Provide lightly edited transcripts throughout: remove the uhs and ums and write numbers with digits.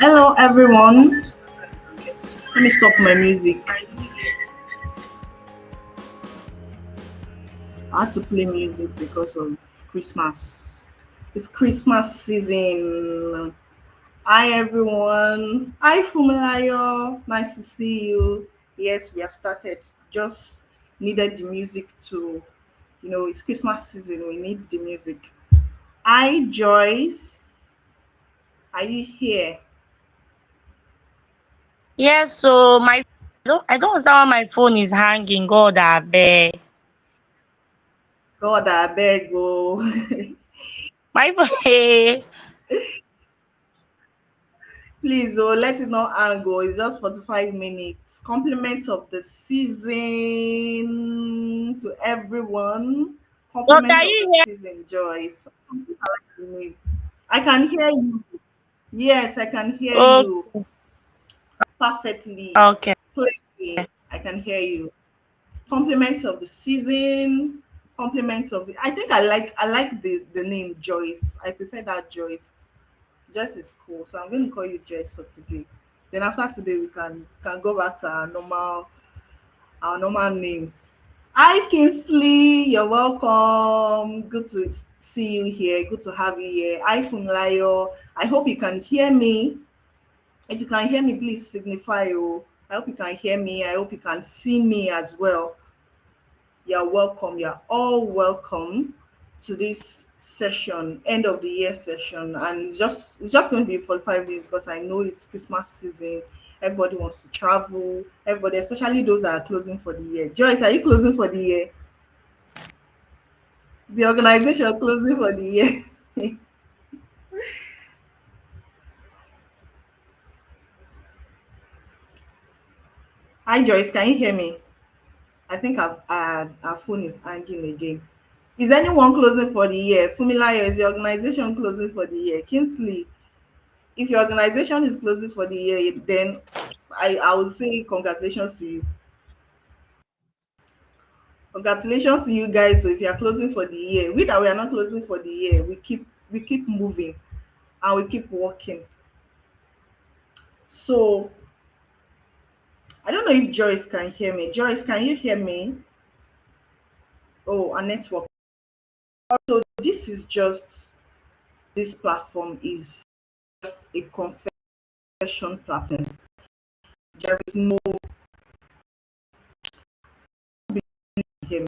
Hello, everyone. Let me stop my music. I had to play music because of Christmas. It's Christmas season. Hi, everyone. Hi, Fumilayo. Nice to see you. Yes, we have started. Just needed the music to, it's Christmas season. We need the music. Hi, Joyce. Are you here? Yes, so I don't understand why my phone is hanging. God, I beg. God, I beg. Oh. My phone. Please, oh, let it not hang. Oh, it's just 45 minutes. Compliments of the season to everyone. But Compliments can of the you hear? season, Joyce. I can hear you. Yes, I can hear Oh, you perfectly, okay. clearly. I can hear you. Compliments of the season. Compliments of the. I like the name Joyce. I prefer that Joyce. Joyce is cool, so I'm going to call you Joyce for today. Then after today, we can go back to our normal names. Hi Kingsley, you're welcome. Good to see you here. Good to have you here. Hi Funlayo. I hope you can hear me. If you can hear me, please signify. Oh, I hope you can hear me. I hope you can see me as well. You're welcome. You're all welcome to this session, end of the year session, and it's just going to be 45 days because I know it's Christmas season. Everybody wants to travel. Everybody, especially those that are closing for the year. Joyce, are you closing for the year? The organization closing for the year. Hi, Joyce. Can you hear me? I think our phone is hanging again. Is anyone closing for the year? Fumilayo, is your organization closing for the year? Kingsley, if your organization is closing for the year, then I would say congratulations to you. Congratulations to you guys. So if you are closing for the year, we that we are not closing for the year, we keep moving and we keep working. So I don't know if Joyce can hear me. Joyce, can you hear me? Oh, a network. So this is just this platform is a confession platform. There is no hear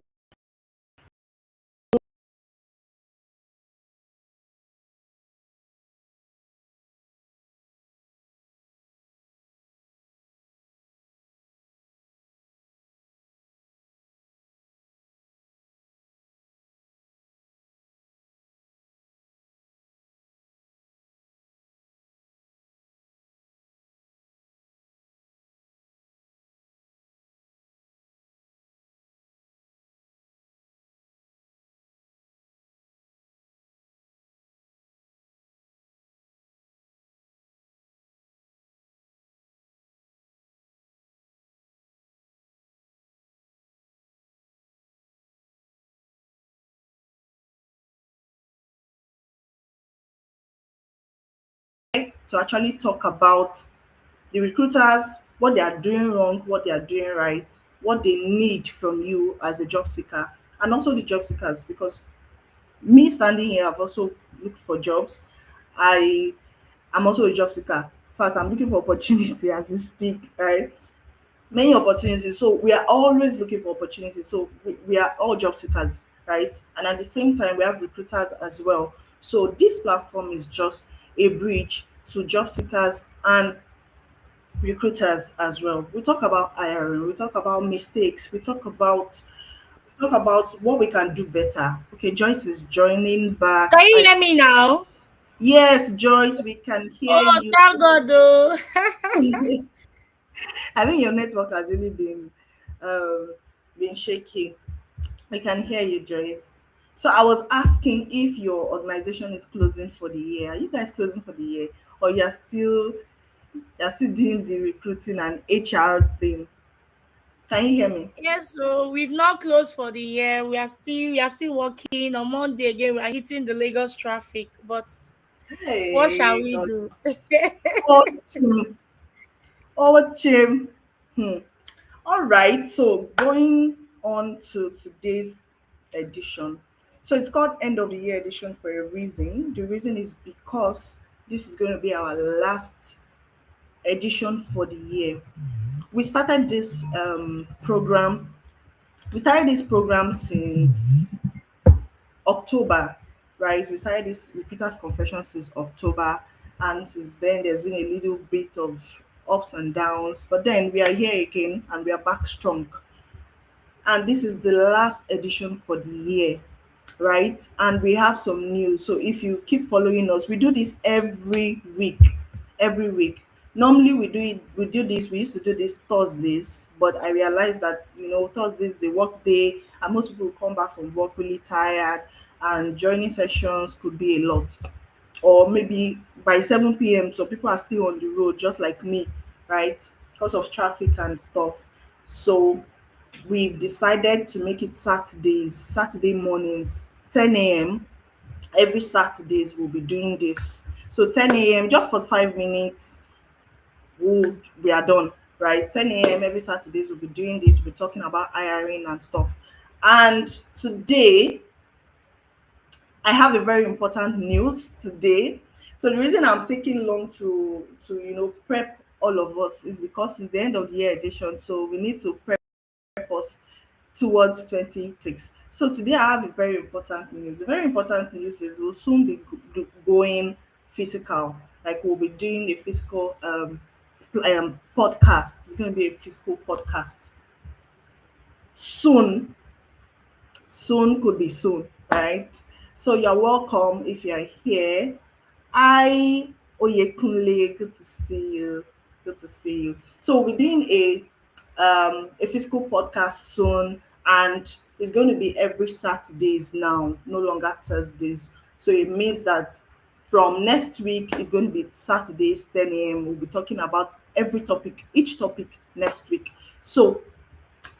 to actually talk about the recruiters, what they are doing wrong, what they are doing right, what they need from you as a job seeker, and also the job seekers. Because me standing here, I've also looked for jobs. I am also a job seeker. In fact, I'm looking for opportunity as we speak, right? Many opportunities. So we are always looking for opportunities. So we are all job seekers, right? And at the same time, we have recruiters as well. So this platform is just a bridge to job seekers and recruiters as well. We talk about hiring, we talk about mistakes, we talk about what we can do better. Okay, Joyce is joining back. Can you hear me now? Yes, Joyce, we can hear Oh, you. thank God, though. I think your network has really um been shaky. We can hear you, Joyce. So I was asking if your organization is closing for the year. Are you guys closing for the year, or you're still doing the recruiting and HR thing? Can you hear me? Yes, so we've not closed for the year. We are still working. On Monday again, we are hitting the Lagos traffic. But What shall Hey, we God. do? Oh, Chim. Oh, Chim. Hmm. All right. So going on to today's edition. So it's called end of the year edition for a reason. The reason is because this is going to be our last edition for the year. We started this program. We started this program since October, right? We started this Recruiters Confession since October, and since then there's been a little bit of ups and downs, but then we are here again and we are back strong. And this is the last edition for the year, right? And we have some news. So if you keep following us, we do this every week, every week. Normally we used to do this Thursdays, but I realized that Thursdays is a work day and most people come back from work really tired, and joining sessions could be a lot. Or maybe by 7 p.m. so people are still on the road just like me, right? Because of traffic and stuff. So we've decided to make it Saturday mornings, 10 a.m. Every Saturdays we'll be doing this. So 10 a.m. just for 5 minutes, we are done, right? 10 a.m. every Saturdays we'll be doing this. We're talking about hiring and stuff. And today I have a very important news today. So the reason I'm taking long to prep all of us is because it's the end of the year edition. So we need to prep us towards 26. So today I have a very important news. The very important news is we'll soon be going physical. Like we'll be doing a physical podcast. It's going to be a physical podcast soon. Soon could be soon, right? So you're welcome if you're here. Hi, Oyekunle, good to see you. Good to see you. So we're doing a physical podcast soon, and it's going to be every Saturdays now, no longer Thursdays. So it means that from next week it's going to be Saturdays 10 a.m. We'll be talking about every topic, each topic next week. So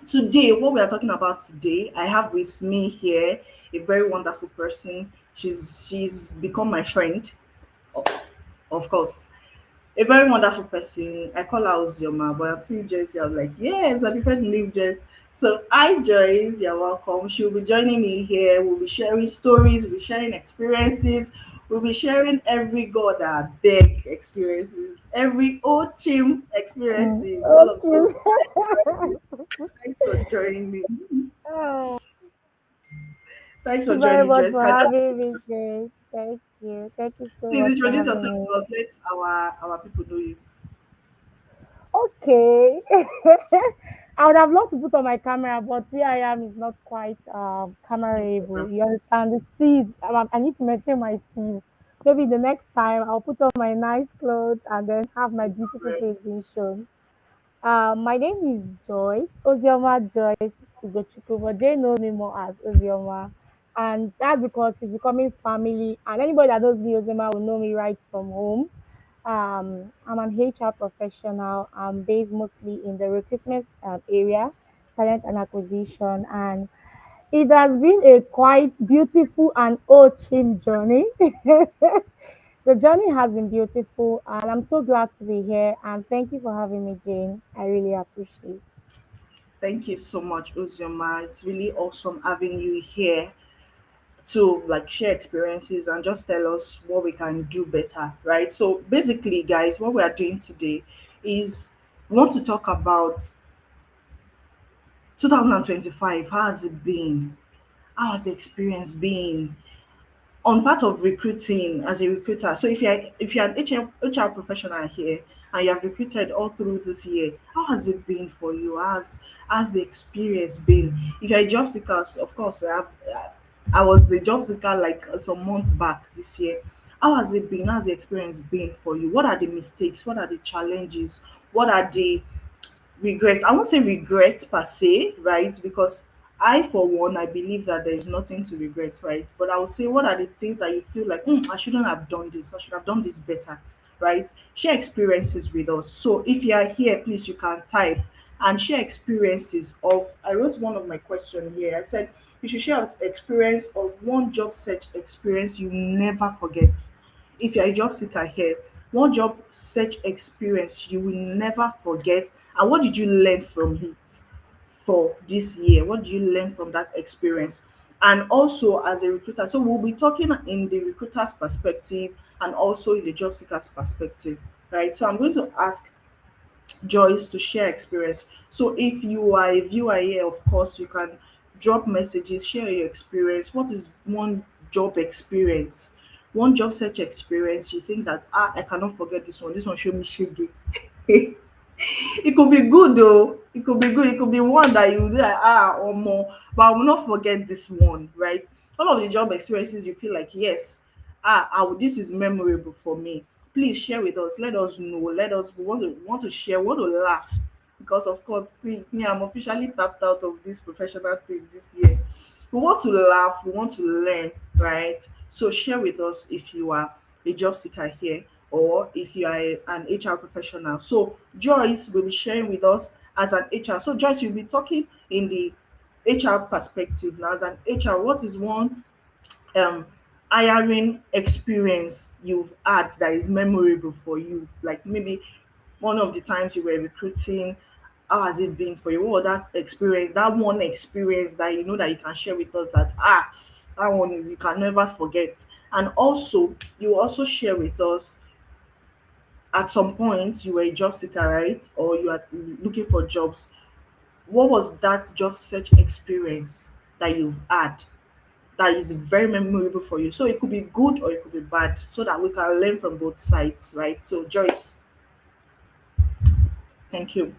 today, what we are talking about today, I have with me here a very wonderful person. She's become my friend, o- of course. A very wonderful person. I call her Ozioma, but I'm seeing Joyce. I'm like, yes, I prefer the name Joyce. So hi Joyce, you're welcome. She'll be joining me here. We'll be sharing stories, we'll be sharing experiences, we'll be sharing every god I beg experiences, every Ochim experiences, all of Okay. those experiences. Thanks for joining me. Oh, Thanks for thank you very joining, much Joyce. for Can just having me, Jay. Thank you. Thank you so please much for introduce having yourself me. to us. Let our people know you. Okay. I would have loved to put on my camera, but where I am is not quite No cameraable. problem. You understand? The steez. I need to maintain my steez. Maybe the next time I'll put on my nice clothes and then have my No beautiful problem. face being shown. My name is Joyce, Ozioma Joyce Ugochukwu, but Jay knows me more as Ozioma. And that's because she's becoming family. And anybody that knows me, Ozioma, will know me right from home. I'm an HR professional. I'm based mostly in the recruitment area, talent and acquisition. And it has been a quite beautiful and chim journey. The journey has been beautiful, and I'm so glad to be here. And thank you for having me, Jane. I really appreciate. Thank you so much, Uzioma. It's really awesome having you here to like share experiences and just tell us what we can do better, right? So basically, guys, what we are doing today is we want to talk about 2025. How has it been? How has the experience been? On part of recruiting as a recruiter. So if you're an HR professional here and you have recruited all through this year, how has it been for you? Has the experience been? If you're a job seeker, of course, I was a job seeker like some months back this year. How has it been? How has the experience been for you? What are the mistakes? What are the challenges? What are the regret? I won't say regret per se, right? Because I for one I believe that there is nothing to regret, right? But I would say what are the things that you feel like, I shouldn't have done this, I should have done this better, right? Share experiences with us. So if you are here, please, you can type and share experiences of, I wrote one of my question here. I said you should share experience of one job search experience you never forget. If you're a job seeker here, one job search experience you will never forget, and what did you learn from it for this year? What did you learn from that experience? And also as a recruiter, so we'll be talking in the recruiter's perspective and also in the job seeker's perspective, right? So I'm going to ask Joyce to share experience. So if you are a viewer here, of course, you can drop messages, share your experience. What is one job experience? One job search experience you think that I cannot forget this one. This one showed me shege. It could be good though. It could be good. It could be one that you be like, or more, but I will not forget this one, right? All of the job experiences you feel like, yes, this is memorable for me. Please share with us. Let us know. Let us we want to share, we want to laugh. Because of course, see, me, I'm officially tapped out of this professional thing this year. We want to laugh, we want to learn, right? So share with us if you are a job seeker here or if you are an HR professional. So Joyce will be sharing with us as an HR. So Joyce, you'll be talking in the HR perspective. Now, as an HR, what is one um hiring experience you've had that is memorable for you? Like maybe one of the times you were recruiting, how has it been for you? What was that experience, that one experience that you know that you can share with us that that one is you can never forget? And also you also share with us at some point you were a job seeker, right? Or you are looking for jobs. What was that job search experience that you've had that is very memorable for you? So it could be good or it could be bad, so that we can learn from both sides, right? So Joyce, thank you.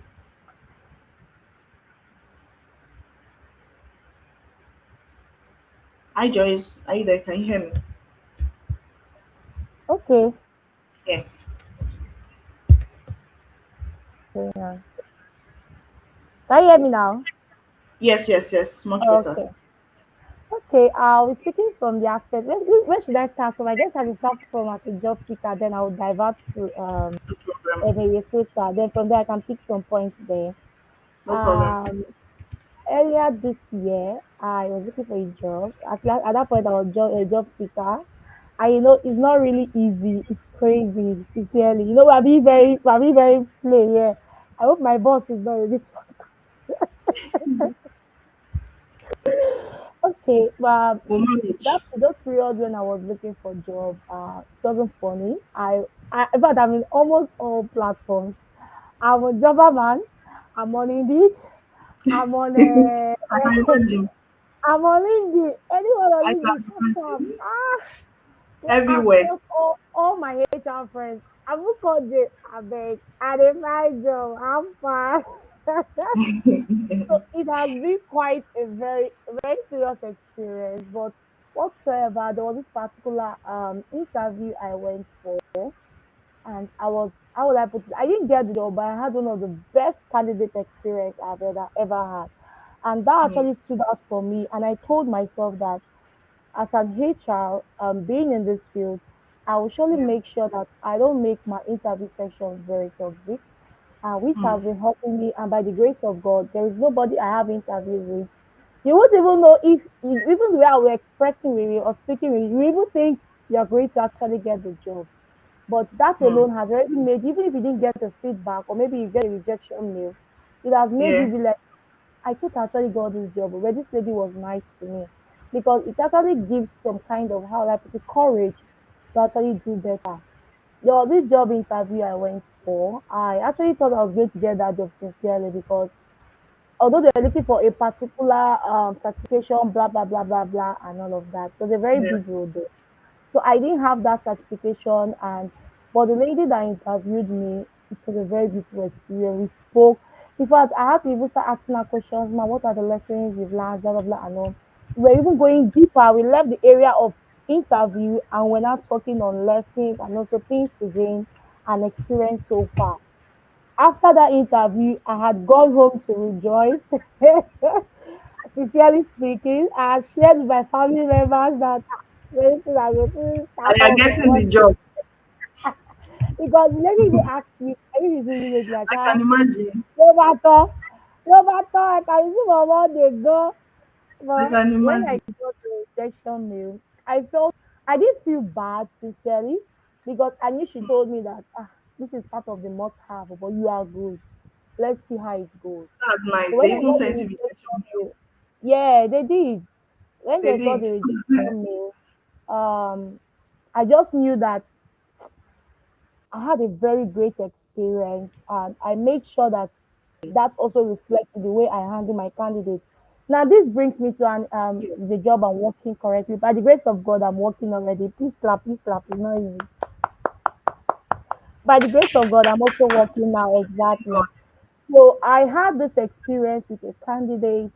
Hi Joyce, are you there? Can you hear me? Okay. Yeah. Okay, now. Can you hear me now? Yes, yes, yes. Much better. Okay. Okay, I'll be speaking from the aspect. Where should I start from? I guess I should start from as a job seeker, then I'll divert to No problem. as a recruiter. Then from there, I can pick some points there. No problem. Um, Earlier this year, I was looking for a job. At that point, I was a job seeker. And it's not really easy. It's crazy, sincerely. We're being very plain here. I hope my boss is not in this. Okay, but We'll that manage. those periods when I was looking for job, it wasn't funny. In fact, I'm in almost all platforms. I'm a jobber man. I'm on Indeed. I'm on I can imagine. I'm on LinkedIn. Anyone on I LinkedIn, can shut up. imagine. I've Everywhere. called all my HR friends. I've called you. I beg. I did my job. I'm fine. So it has been quite a very serious experience. But whatsoever, there was this particular interview I went for, and how would I put it? I didn't get the job, but I had one of the best candidate experience I've ever had, and that Hmm. actually stood out for me. And I told myself that as an HR, being in this field, I will surely Yeah. make sure that I don't make my interview session very toxic, which Hmm. has been helping me. And by the grace of God, there is nobody I have interviews with. You won't even know if even the way I was expressing with you or speaking with you, you even think you are going to actually get the job. But that Hmm. alone has already made, even if you didn't get the feedback or maybe you get a rejection mail, it has made you Yeah. be like, I could actually got this job, but this lady was nice to me. Because it actually gives some kind of, how I put it, courage to actually do better. This job interview I went for, I actually thought I was going to get that job sincerely, because although they're looking for a particular certification, blah blah blah blah blah, and all of that, so it's a very Yeah. big role there. So I didn't have that certification, and but the lady that interviewed me, it was a very beautiful experience. We spoke. In fact, I had to even start asking her questions. Ma, what are the lessons you've learned? Blah blah blah, and all. We're even going deeper. We left the area of interview, and we're now talking on lessons and also things to gain and experience so far. After that interview, I had gone home to rejoice. Sincerely speaking, I had shared with my family members that very soon I will soon And start you're off on getting what, the job. because the lady even asked me, I mean, she's really like, I can imagine. no matter, no matter, I can see my mom they go. I But can when I imagine. got the rejection mail, I didn't feel bad, sincerely. because I knew she told me that this is part of the must have, but you are good. Let's see how it goes. That's So nice. when They I even got the sent you rejection rejection mail. mail, yeah, they did. When They they got did. the rejection mail, I just knew that I had a very great experience, and I made sure that that also reflected the way I handle my candidates. Now, this brings me to Yeah. the job I'm working currently. By the grace of God, I'm working already. Please clap, please clap. It's not easy. By the grace of God, I'm also working now. God. Exactly. So I had this experience with a candidate.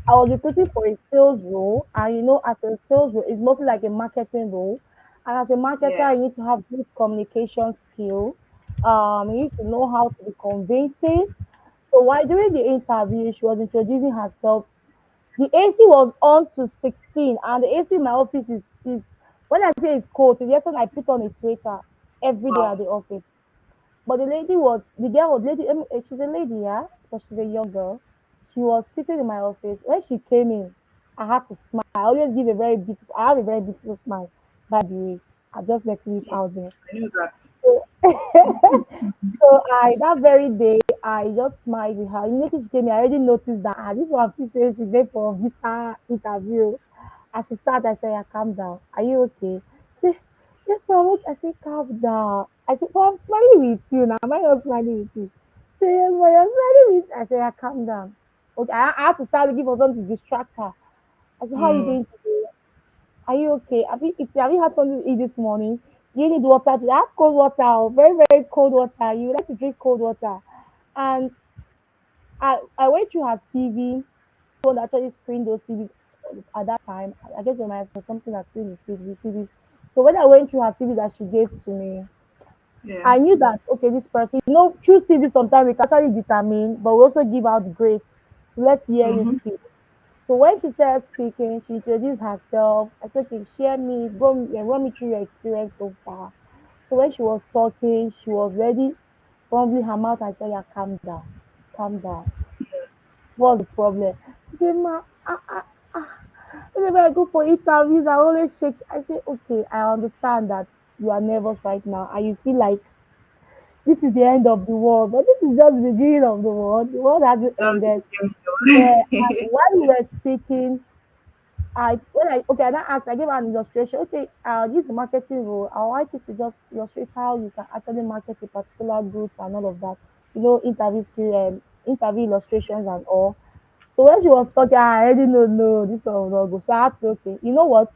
I was recruiting for a sales role, and as a sales role, it's mostly like a marketing role. And as a Yeah. marketer, you need to have good communication skill. You need to know how to be convincing. So while during the interview, she was introducing herself. The AC was on to 16, and the AC in my office is when I say it's cold, it's just when I put on a sweater every day at Wow. the office. But the girl was lady, she's a lady, yeah, but she's a young girl. She was sitting in my office. When she came in, I had to smile. I have a very beautiful smile, by the way. I just let it Yeah. out there. I knew that. So, that very day, I just smiled with her. Immediately she came in, I already noticed that this one she said she's there for a visa interview. As she started, I said, yeah, calm down. Are you okay? She said, yes, ma'am. Okay. I said, calm down. I said, oh, I'm smiling with you now. Am I not smiling with you? She said, yes, ma'am, you're smiling with. I said, yeah, calm down. Okay, I had to start looking for something to distract her. I said, how are you Mm. doing today? Are you okay? Have you had something to eat this morning? Do you need water? I have cold water, oh, very, very cold water. You like to drink cold water. And I went through her CV, one that actually screened those CVs at that time. I guess it might have something that screened the CVs. So when I went through her CV that she gave to me, Yeah. I knew that, okay, this person, through CV sometimes we can actually determine, but we also give out grace. So let's hear you Mm-hmm. speak. So when she started speaking, she introduced herself. I said, okay, share me, run me through your experience so far. So when she was talking, she was ready, fumbling her mouth. I said, yeah, calm down, calm down. What's the problem? She said, ma, whenever I go for interviews, I always shake. I say, okay, I understand that you are nervous right now and you feel like this is the end of the world, but this is just the beginning of the world. The world hasn't Just ended. Yeah, and the while we were speaking, I now asked, I gave her an illustration. Okay, this is a marketing role. I would like you to just illustrate how you can actually market a particular group and all of that. Interview skill, interview illustrations and all. So when she was talking, I already know, no, this one will not go. So I had to, okay, you know what?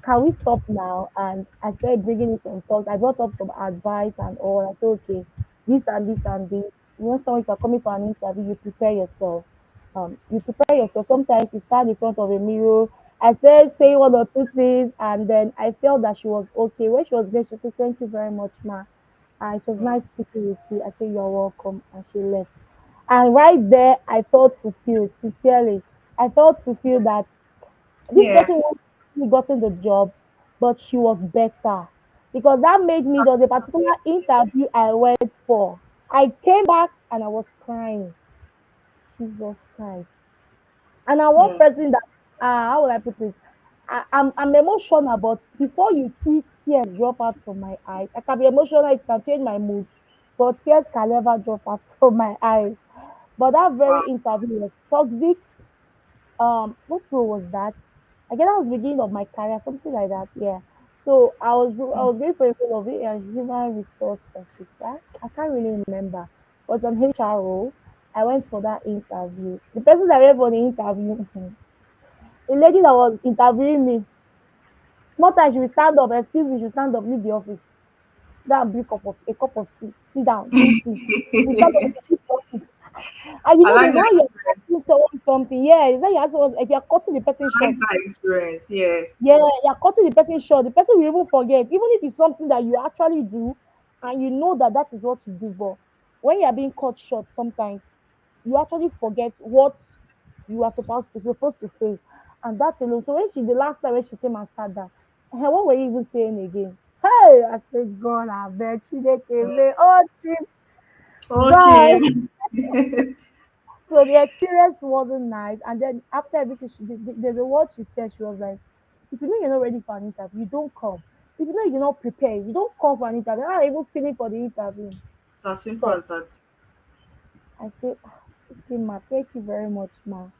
Can we stop now? And I started bringing in some thoughts. I brought up some advice and all. I said, okay, this and this and this. Someone if you're coming for an interview, you prepare yourself. You prepare yourself. Sometimes you stand in front of a mirror. I said, say one or two things, and then I felt that she was okay. When she was there, she said, thank you very much, ma. It was Wow. nice speaking with you. I said, you're welcome. And she left. And right there, I felt fulfilled, sincerely. I felt fulfilled that this person Yes. wasn't gotten the job, but she was better. Because that made me, there was a particular interview I went for. I came back and I was crying. Jesus Christ. And I'm one Mm. person that, how will I put it? I'm emotional, but before you see tears drop out from my eyes, I can be emotional, it can change my mood, but tears can never drop out from my eyes. But that very Wow. interview was toxic. What role was that? I guess that was the beginning of my career, something like that. Yeah. So I was going for a role of a human resource officer. I can't really remember, but on HR role, I went for that interview. The person that went for the interview, the lady that was interviewing me, small time she will stand up, excuse me, she will stand up, leave the office. Go and bring a cup of tea, sit down, drink tea. You stand up, leave the office. And I like there's that how you're experience. asking someone something. Yeah, it's like you're asking someone, if you're cutting the person I like short. that experience. Yeah. Yeah, you're cutting the person short. The person will even forget, even if it's something that you actually do, and you know that that is what you do. But when you're being cut short, sometimes you actually forget what you are supposed to say, and that alone. So when the last time when she came and sat down, what were you even saying again? Hey, I said, God, I bet she came there. Oh, chief, Oh, God. Jim. So the experience wasn't nice. And then after everything, there's a word she said. She was like, If you know you're not ready for an interview, you don't come. If you know you're not prepared, you don't come for an interview. I'm not even feeling for the interview. It's as simple So as that. I say, "Ah, okay, ma, thank you very much, ma.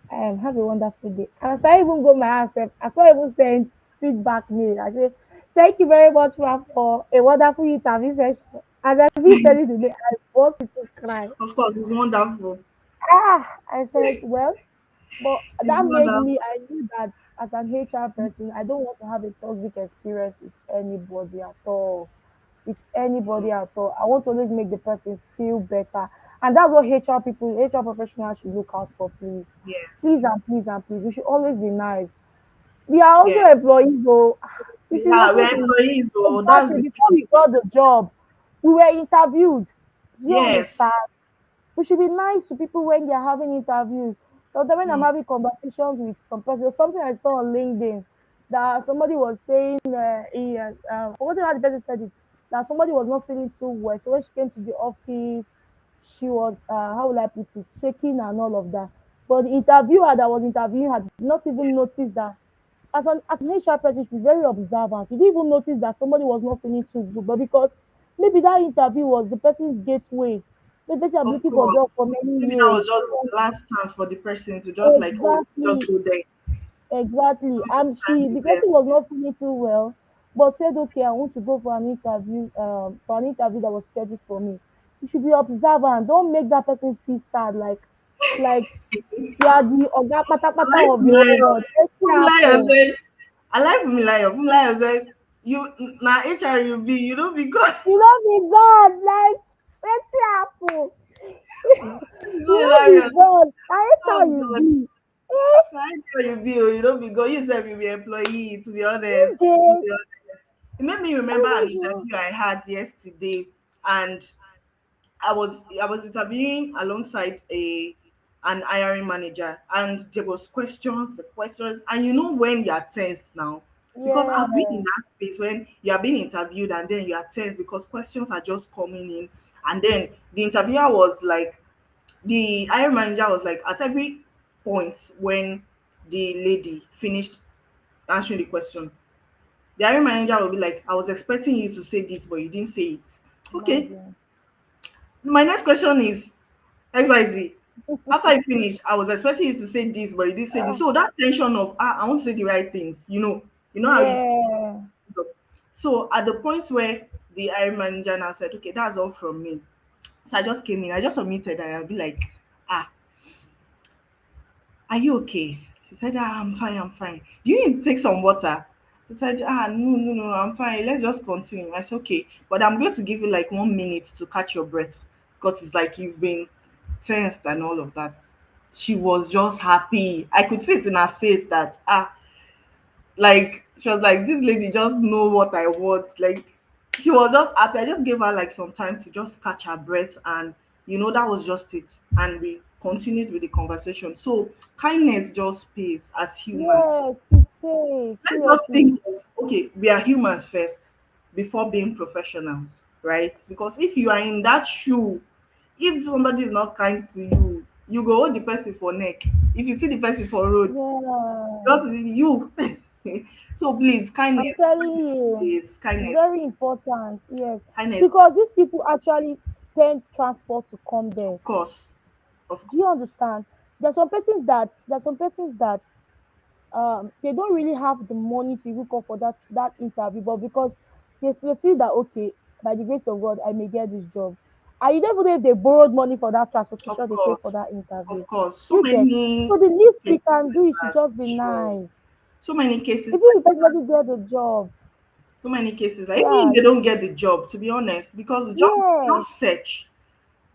Have a wonderful day." And as I even go my house, I can't even send feedback mail. I say, thank you very much, ma, for a wonderful interview session. As I be telling today, I want to cry. Of course, it's wonderful. I said, well, but It's that made wonderful. me, I knew that as an HR person, I don't want to have a toxic experience with anybody at all. With anybody at all. I want to always make the person feel better. And that's what HR people, HR professionals should look out for, please. Yes. Please and please and please. We should always be nice. We are also Yeah. employees, though. We should Yeah, listen we're to employees, so that's exactly the before thing. we got the job. We were interviewed. Do you Yes. understand? We should be nice to people when they are having interviews. Sometimes when I'm Mm. having conversations with some person, there's something I saw on LinkedIn that somebody was saying, what how the person said it, that somebody was not feeling too well. So when she came to the office, she was, how will I put it, shaking and all of that. But the interviewer that was interviewing had not even noticed that. As an HR person, you should be very observant. You didn't even notice that somebody was not feeling too good, but because maybe that interview was the person's gateway. The person have been Of looking for job course. for many Maybe that years. was just the last chance for the person to just like, oh, just Exactly, go there. exactly. Let me And try the there. person was not feeling too well, but said, okay, I want to go for an interview that was scheduled for me. You should be observant. Don't make that person feel sad, like you are the oga I patapata like of the whole Fumilayo. world. Let's Fumilayo happen. said, I like Fumilayo. Fumilayo said, you now HR you be, you don't be good. You don't be God, like wetin happen? It's so You don't be hilarious. God. Na Oh HR you God. be. Eh, Now HR you be, oh, you don't be good. You said you be employee, to be honest. To okay. be honest. It made me remember an Oh interview I had yesterday, and I was interviewing alongside a an hiring manager, and there was questions, and you know when you are tense now, because yeah, I've been in that space when you are being interviewed and then you are tense because questions are just coming in, and then the interviewer was like, the hiring manager was like, at every point when the lady finished answering the question, the hiring manager will be like, I was expecting you to say this, but you didn't say it. Okay, imagine. my next question is XYZ. After you finish, I was expecting you to say this, but you didn't say this. Ah, So that tension of I want to say the right things, you know how it's. yeah, So at the point where the hiring manager now said, okay, that's all from me. So I just came in, I just submitted, and I'll be like, ah, are you okay? She said, I'm fine, I'm fine. Do you need to take some water? She said, no, no, no, I'm fine. Let's just continue. I said, okay, but I'm going to give you like 1 minute to catch your breath because it's like you've been tensed and all of that. She was just happy. I could see it in her face that, like she was like, this lady just know what I want. Like she was just happy. I just gave her like some time to just catch her breath, and that was just it. And we continued with the conversation. So kindness just pays as humans. yes, it stays, Let's just seriously. think of, okay, we are humans first before being professionals, right? Because if you are in that shoe, if somebody is not kind to you, you go hold the person for neck. If you see the person for road, Yeah, just you. So please, I'm kindness, telling you, it's kindness, very important. Yes, kindness, because these people actually spend transport to come there. of course, of Do you understand? There's some persons that they don't really have the money to even go for that interview, but because they feel that okay, by the grace of God, I may get this job. And you don't even know if they borrowed money for that of transportation they paid for course, that interview. of course. So You get, many so the least we cases can do like is to that. just be Sure, nice. so many cases Even like if everybody get the job, so many cases. Like even yeah, if they don't get the job, to be honest, because job yes, search,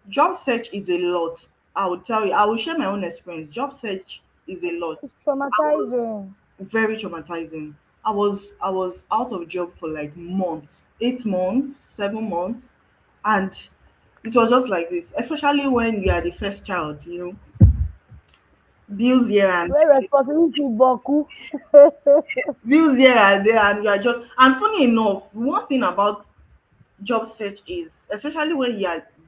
job search is a lot. I will tell you. I will share my own experience. Job search is a lot. it's I was traumatizing. very traumatizing. I was out of job for like months, 8 months, 7 months, and it was just like this. Especially when you are the first child, bills here and Where responsibility boku. bills here and there, and you are just. And funny enough, one thing about job search is, especially when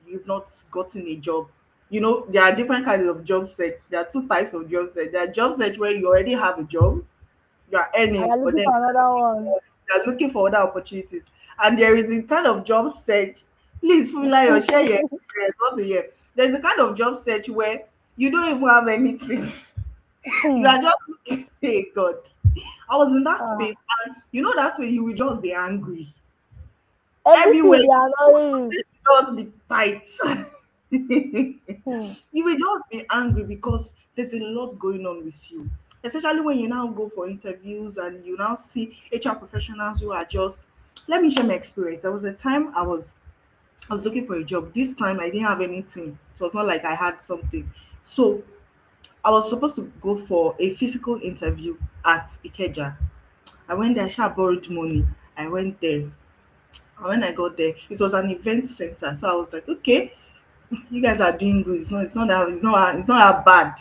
you've not gotten a job, there are different kinds of job search. There are two types of job search. There are job search where you already have a job, you are I earning, am but looking then for another one. you are looking for other opportunities. And there is a kind of job search. Please, Fulayo, share your experience. What to hear? There's a kind of job search where you don't even have anything. You Hmm. are just looking, hey God. I was in that Ah, space, and you know that space you will just be angry. Everywhere everything they you are go, annoying. it will just be tight. Hmm. You will just be angry because there's a lot going on with you. Especially when you now go for interviews and you now see HR professionals who are just, let me share my experience. There was a time I was looking for a job. This time I didn't have anything. So it's not like I had something. So I was supposed to go for a physical interview at Ikeja. I went there, I sha borrowed money. I went there. And when I got there, it was an event center. So I was like, okay, you guys are doing good. It's not that bad.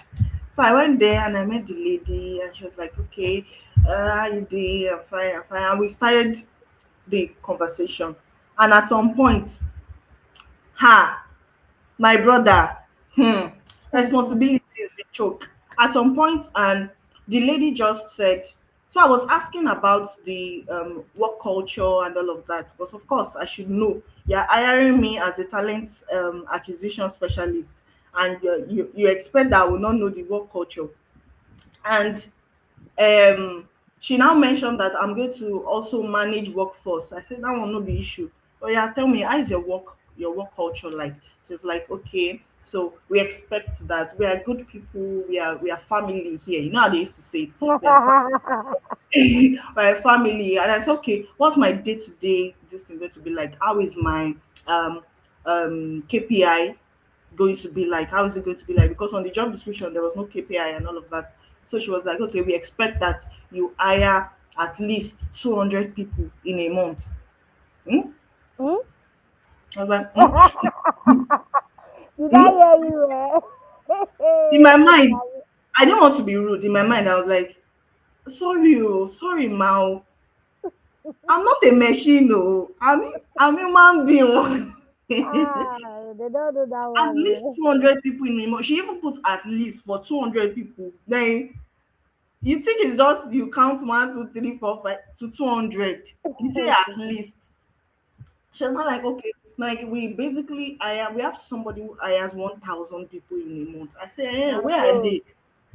So I went there and I met the lady and she was like, okay, how you doing? I'm fine, I'm fine. And we started the conversation. And at some point, ha, my brother, hmm, responsibilities dey choke at some point, and the lady just said, so I was asking about the work culture and all of that, but of course I should know, you're hiring me as a talent acquisition specialist, and you expect that I will not know the work culture. And um she now mentioned that I'm going to also manage workforce. I said that one no be issue. Oh yeah, tell me, how is your work culture like? She's like, okay, so we expect that we are good people, we are family here. You know how they used to say it. We are my family. And I said, okay, what's my day-to-day this thing going to be like? How is my um KPI going to be like? How is it going to be like? Because on the job description there was no KPI and all of that. So she was like, okay, we expect that you hire at least 200 people in a month. Hmm? Hmm? I was like, Did I hmm? hear you? In my I mind, can. I didn't want to be rude. In my mind, I was like, sorry, oh, sorry, Mao. I'm not a machine, oh. I'm a human being. Oh. Ah, they don't do that At one. least 200 people in remote. She even put at least for 200 people. Then you think it's just you count 1, 2, 3, 4, 5 to 200. You say at least. She's not like, okay, like we basically we have somebody who hires 1,000 people in a month. I say, Now where are so, they?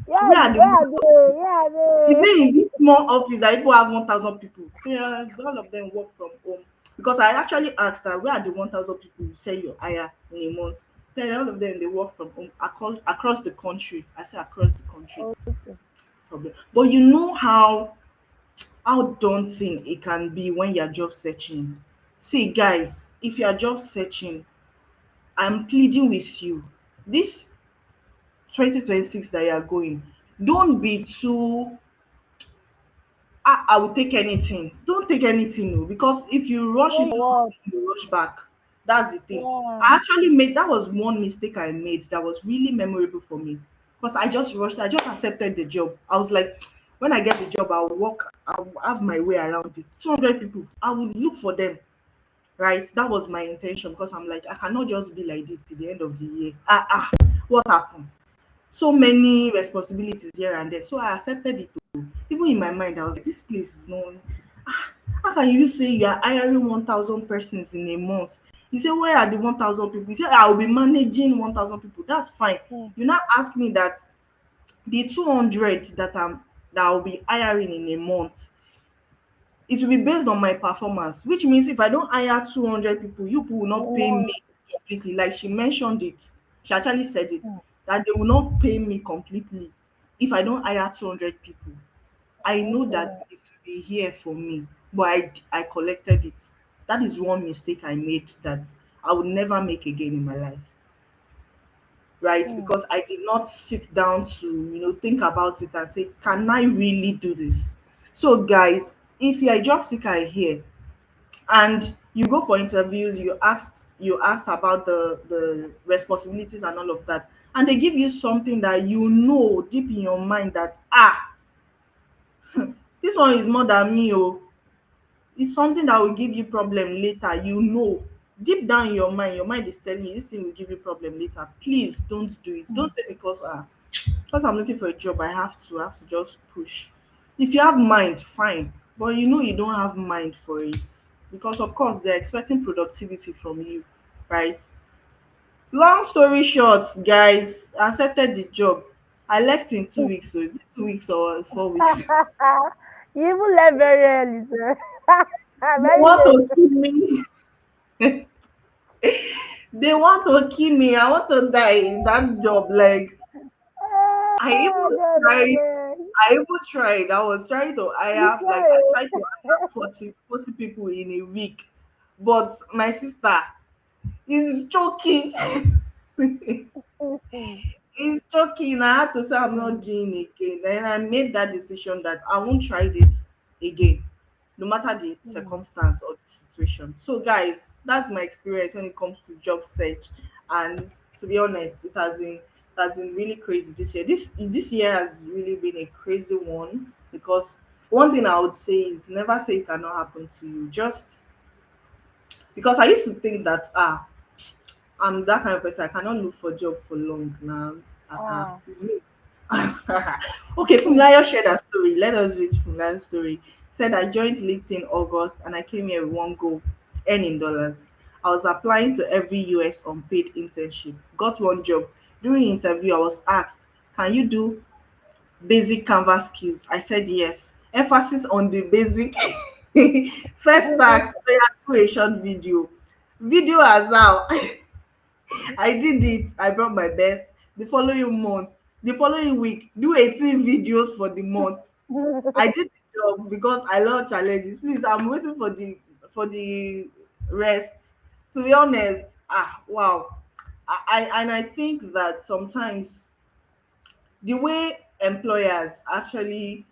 yeah, Where are the where are 1,000 they? people? Where are Is they? it in this small office that people have 1,000 people? So all of them work from home. Because I actually asked her, where are the 1,000 people you say you hire in a month? Said all of them they work from home across the country. I said across the country. Okay. Problem. But you know how daunting it can be when you're job searching. See, guys, if you are job searching, I'm pleading with you. This 2026 that you are going, don't be too I will take anything. Don't take anything, oh, because if you rush Know into your something, worth. you rush back. That's the thing. I Yeah. actually made that was one mistake I made that was really memorable for me. Because I just rushed, I just accepted the job. I was like, when I get the job, I'll work, I'll have my way around it. 200 people, I will look for them. Right? That was my intention because I'm like, I cannot just be like this till the end of the year. What happened? So many responsibilities here and there. So I accepted it. Even in my mind, I was like, this place is not. How can you say you are hiring 1,000 persons in a month? You say, where are the 1,000 people? You say, I will be managing 1,000 people. That's fine. Hmm. You now ask me that the 200 that I'll be hiring in a month, it will be based on my performance, which means if I don't hire 200 people, you people will not pay me No. completely. Like she mentioned it, she actually said it, Hmm. that they will not pay me completely if I don't hire 200 people. I know that Okay. it will be here for me, but I collected it. That is one mistake I made that I would never make again in my life, right? Hmm. Because I did not sit down to, think about it and say, can I really do this? So, guys, if you're a job seeker here and you go for interviews, you ask about the responsibilities and all of that, and they give you something that you know deep in your mind that this one is more than me, oh, it's something that will give you problem later, deep down in your mind is telling you this thing will give you problem later. Please don't do it. Hmm. Don't say because I'm looking for a job, I have to just push. If you have mind, fine. But you know you don't have mind for it. Because of course they're expecting productivity from you, right? Long story short, guys, I accepted the job. I left in 2 weeks, so is it 2 weeks or 4 weeks? You even left very early, sir. They Very want late. to kill me. They want to kill me. I want to die in that job. Like I even God, tried man. I even tried. I was trying to You hire, like, I try. tried to hire 40 people in a week. But my sister is choking. Oh. It's choking. I had to say I'm not Mm, doing it again. Then I made that decision that I won't try this again, no matter the mm, circumstance or the situation. So, guys, that's my experience when it comes to job search. And to be honest, it has been really crazy this year. This year has really been a crazy one because one thing I would say is never say it cannot happen to you. Just because I used to think that I'm that kind of person. I cannot look for job for long now. ah. It's me. Okay, Funlayo shared a story. Let us read Funlayo's story. Said I joined LinkedIn August and I came here with one goal, earning dollars. I was applying to every US unpaid internship. Got one job. During interview, I was asked, "Can you do basic Canvas skills?" I said yes. Emphasis on the basic. First task, do a short video. Video as how. I did it. I brought my best. The following week, do 18 videos for the month. I did the job because I love challenges. Please, I'm waiting for the rest. To be honest, wow. I think that sometimes the way employers actually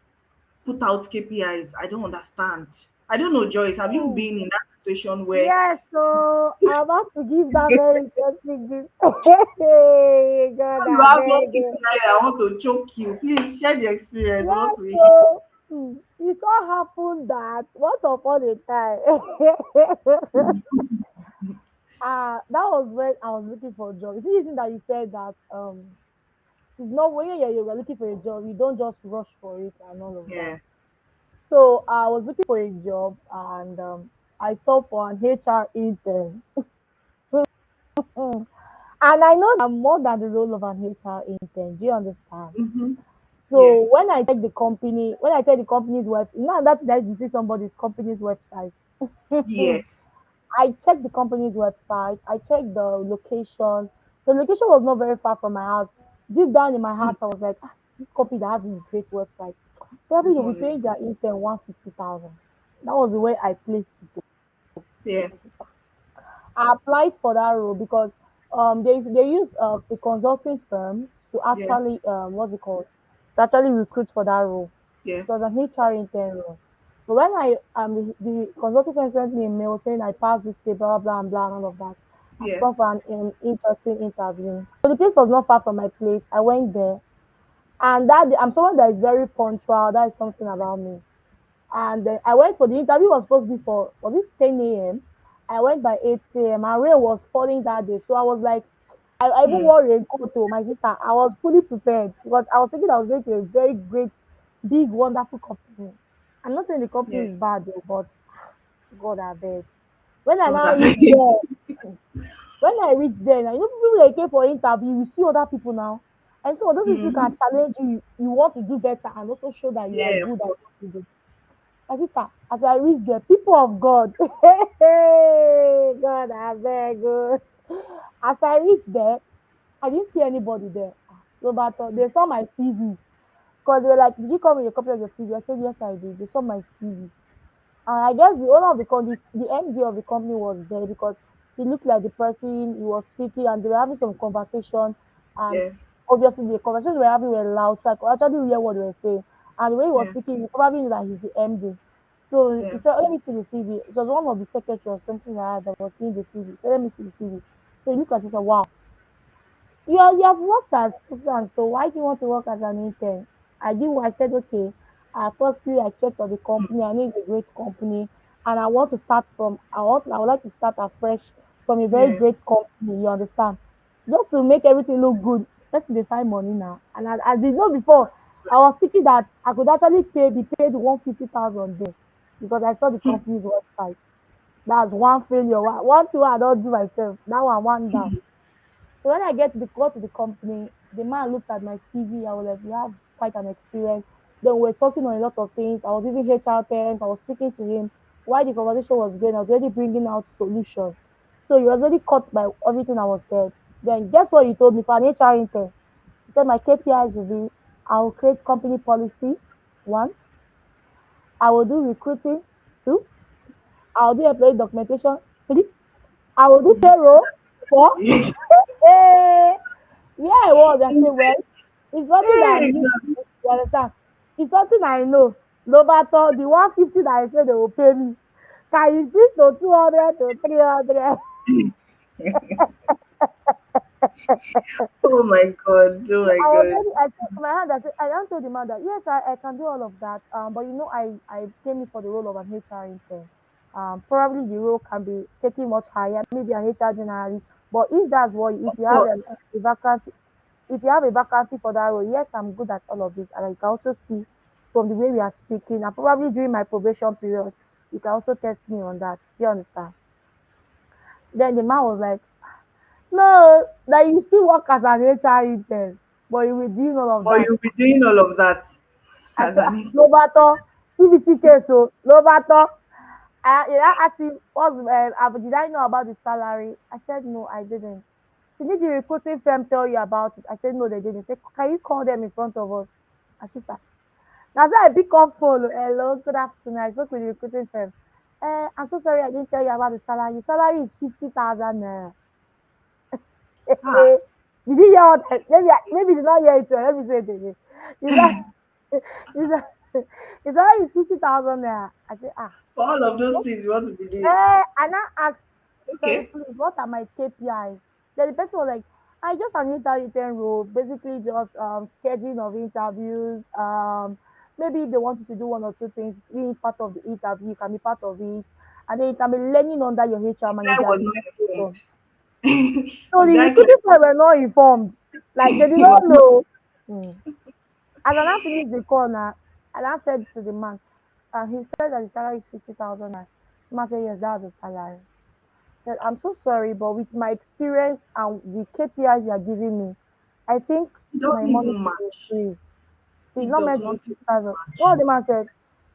put out KPIs, I don't understand. I don't know, Joyce. Have you Mm. been in that situation where Yes, so I'm about to give that very interesting gist. Hey, God, you I have one beg. KPI I want to choke you? Please share the experience. We want Yes, to hear. so it all happened that once upon a time, that was when I was looking for a job. You see, this thing that you said that it's not when you're looking for a job, you don't just rush for it and all of that. Yeah. So I was looking for a job and I saw for an HR intern. And I know that I'm more than the role of an HR intern. Do you understand? Mm-hmm. Yeah. So when I check the company's website, not that you see somebody's company's website. Yes. I checked the company's website. I checked the location. The location was not very far from my house. Deep down in my heart, I was like, this company that has this great website, probably This they'll be one is. paying their intern 150,000. That was the way I placed it. Yeah. I applied for that role because they used a consulting firm to Yeah. actually what's it called to actually recruit for that role. Yeah. It was an HR intern role. But when the consulting firm sent me a mail saying I passed this day, blah blah blah and all of that, I should Yeah. come for an in-person interview. So the place was not far from my place. I went there, and I'm someone that is very punctual. That is something about me. And then I went for the interview was supposed to be for was it 10 a.m. I went by 8 a.m. and rain was falling that day. So I was like, I even Hmm. wore a coat to my sister. I was fully prepared because I was thinking I was going to a very great, big, wonderful company. I'm not saying the company Yeah. is bad though, but God I beg. When I God, now I reached beg. there, when I reached there, now, you know people that came for interview, you see other people now. And so those people Hmm. can challenge you. You want to do better and also show that you are Yeah, of good at course. what you do. My sister, as I reached there, people of God, hey, God, I beg. Oh. As I reached there, I didn't see anybody there. So, but they saw my CV because they were like, "Did you come with a copy of your CV?" I said, "Yes, I did." They saw my CV, and I guess the owner of the company, the MD of the company, was there because he looked like the person he was speaking, and they were having some conversation, and Yeah. obviously the conversations they were having were loud, so I could actually hear what they were saying. And the way he was Yeah. speaking, you probably knew that he's the MD. So he Yeah. said, "Let me see the CV." It was one of the secretary or something like that that was seeing the CV. So let me see the CV. So he looked at it and said, "Wow, you have worked as so and so. Why do you want to work as an intern?" I did. I said, "Okay. Firstly, I checked on the company. I know it's a great company, and I want to start from. I would like to start afresh from a very Yeah. great company. You understand? Just to make everything look good." person dey find money now. And I did know before, That's I was thinking that I could actually be paid 150,000 there because I saw the right. company's website. That's one failure. One thing I don't do myself. That one down. So when I got to the company, the man looked at my CV. I was like, "You have quite an experience." Then we were talking on a lot of things. I was using HR terms. I was speaking to him. While the conversation was going, I was already bringing out solutions. So he was already caught by everything I was said. Then guess what he told me for an HR intern? He said my KPIs will be I will create company policy. One, I will do recruiting. Two, I will do employee documentation. Three, I will do payroll. Four, Hey, eh, where I was, I say, well, it's something that I'm used God. to. You understand? It's something I know. No matter the 150 that I say they will pay me, can increase to 200 to 300. Oh my God. Oh So my I was God. ready. I took my hand. I said, I don't tell the man that yes, I can do all of that. But I came in for the role of an HR intern. Probably the role can be taken much higher, maybe an HR generalist. But if that's what, if Of you have course. a vacancy, if you have a vacancy for that role, yes, I'm good at all of this. And I can also see from the way we are speaking, and probably during my probation period, you can also test me on that. Do you understand? Then the man was like, no, that you still work as an HR intern, but you will do all of Or that. you'll be doing all of that I as said, an "Ah, intern. ló bá tán, CBC case o, ló bá tán." He now asked me, did I know about the salary? I said, no, I didn't. Did the recruiting firm tell you about it? I said, no, they didn't. He said, can you call them in front of us? I said, "Sir." Now, so I pick up phone. Hello, good afternoon. I spoke with the recruiting firm. I'm so sorry I didn't tell you about the salary. The salary is 50,000 naira. Ah, Did you hear what maybe you did not hear it well. Let me say it again. Is that is that is that is 50,000 naira? I say, ah, for all of those what? things you want to be doing. I now asked, sorry, Okay. please, what are my KPIs? Then the person was like, I just an intermittent role, basically just scheduling of interviews. Maybe if they want you to do one or two things, being part of the interview, you can be part of it, and then you can be learning under your HR The guy manager. was not informed. So The the guy recruiting firm were not informed. Like they did he not was not. know. Hmm. As I now finished the call now, I now said to the man, he said that the salary is 50,000. The man said, yes, that's the salary. I said, I'm so sorry, but with my experience and the KPIs you are giving me, I think It my doesn't money even should be match. increased. It's It not does meant to not be even 50,000. match. One of the man said,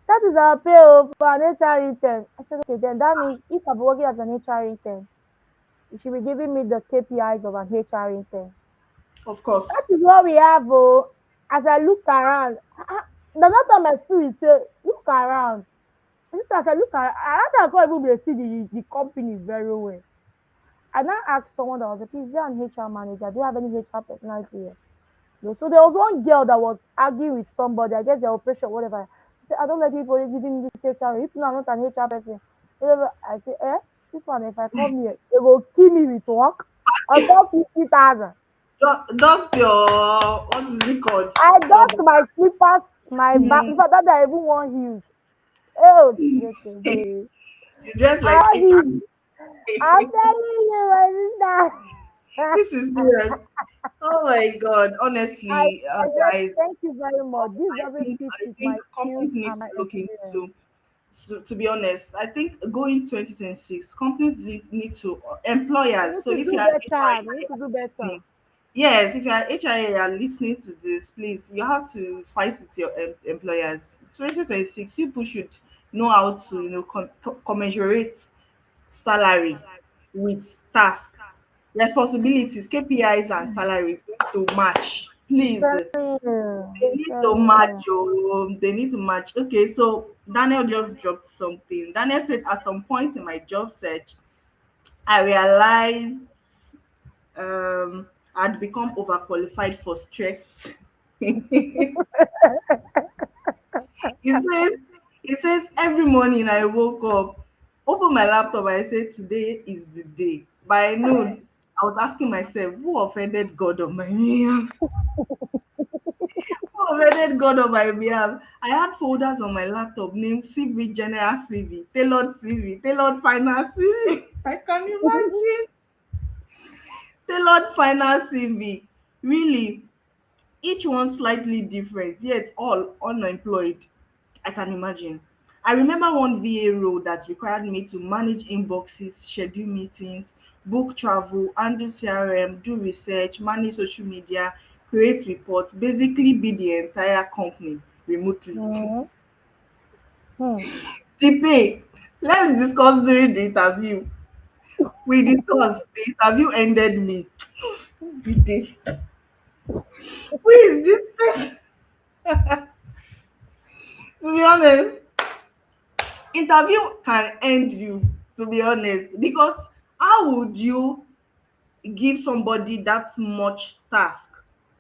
that is our pay for an HR intern. I said, okay, then that means if I'm working as an HR intern, you should be giving me the KPIs of an HR intern. Of course. That is what we have. Oh, as I looked around, the not on my spirit say, look around. Just as I look around, I don't can't even be see the company very well. I now asked someone that was like, is there an HR manager? Do you have any HR personality here? No. So there was one girl that was arguing with somebody, I guess their operation, whatever. She said, I don't like people giving me this HR. If not, I'm not an HR person. Whatever. I say, this one, if I come here, they will kill me with work. On top 50,000. Dust your what is it called? I Your dust my slippers, my back. In mm, fact, that I even want heels. Oh, you Chineke. dress like All HR. these, I'm telling you, my sister. This is serious. Oh my God. I, Honestly, I said, guys, thank you very much. This doesn't fit I with think my skills companies need and to my look experience. into. To be honest, I think going 2026, companies need to We employers. need So to if do you are better. We need HRA to do listening, better. yes, if you are HRA you are listening to this, please, you have to fight with your employers. 2026, people should know how to commensurate salary with task, responsibilities, KPIs, and salaries need to match. Please, Very, they need to match. very. Oh, they need to match. Okay, so Daniel just dropped something. Daniel said, at some point in my job search, I realized I'd become overqualified for stress. He says every morning I woke up, open my laptop, I say today is the day. By noon, I was asking myself, who offended God on my behalf? Who offended God on my behalf? I had folders on my laptop named CV General CV, Tailored Finance CV. I can imagine. Tailored Finance CV, Really, each one slightly different, yet all unemployed. I can imagine. I remember one VA role that required me to manage inboxes, schedule meetings, book travel, handle CRM, do research, manage social media, create reports, basically be the entire company remotely. Mm-hmm. Hmm. The pay. Let's discuss during the interview. We discussed. The interview ended me with this. Who is this person? To be honest, interview can end you, to be honest, because how would you give somebody that much task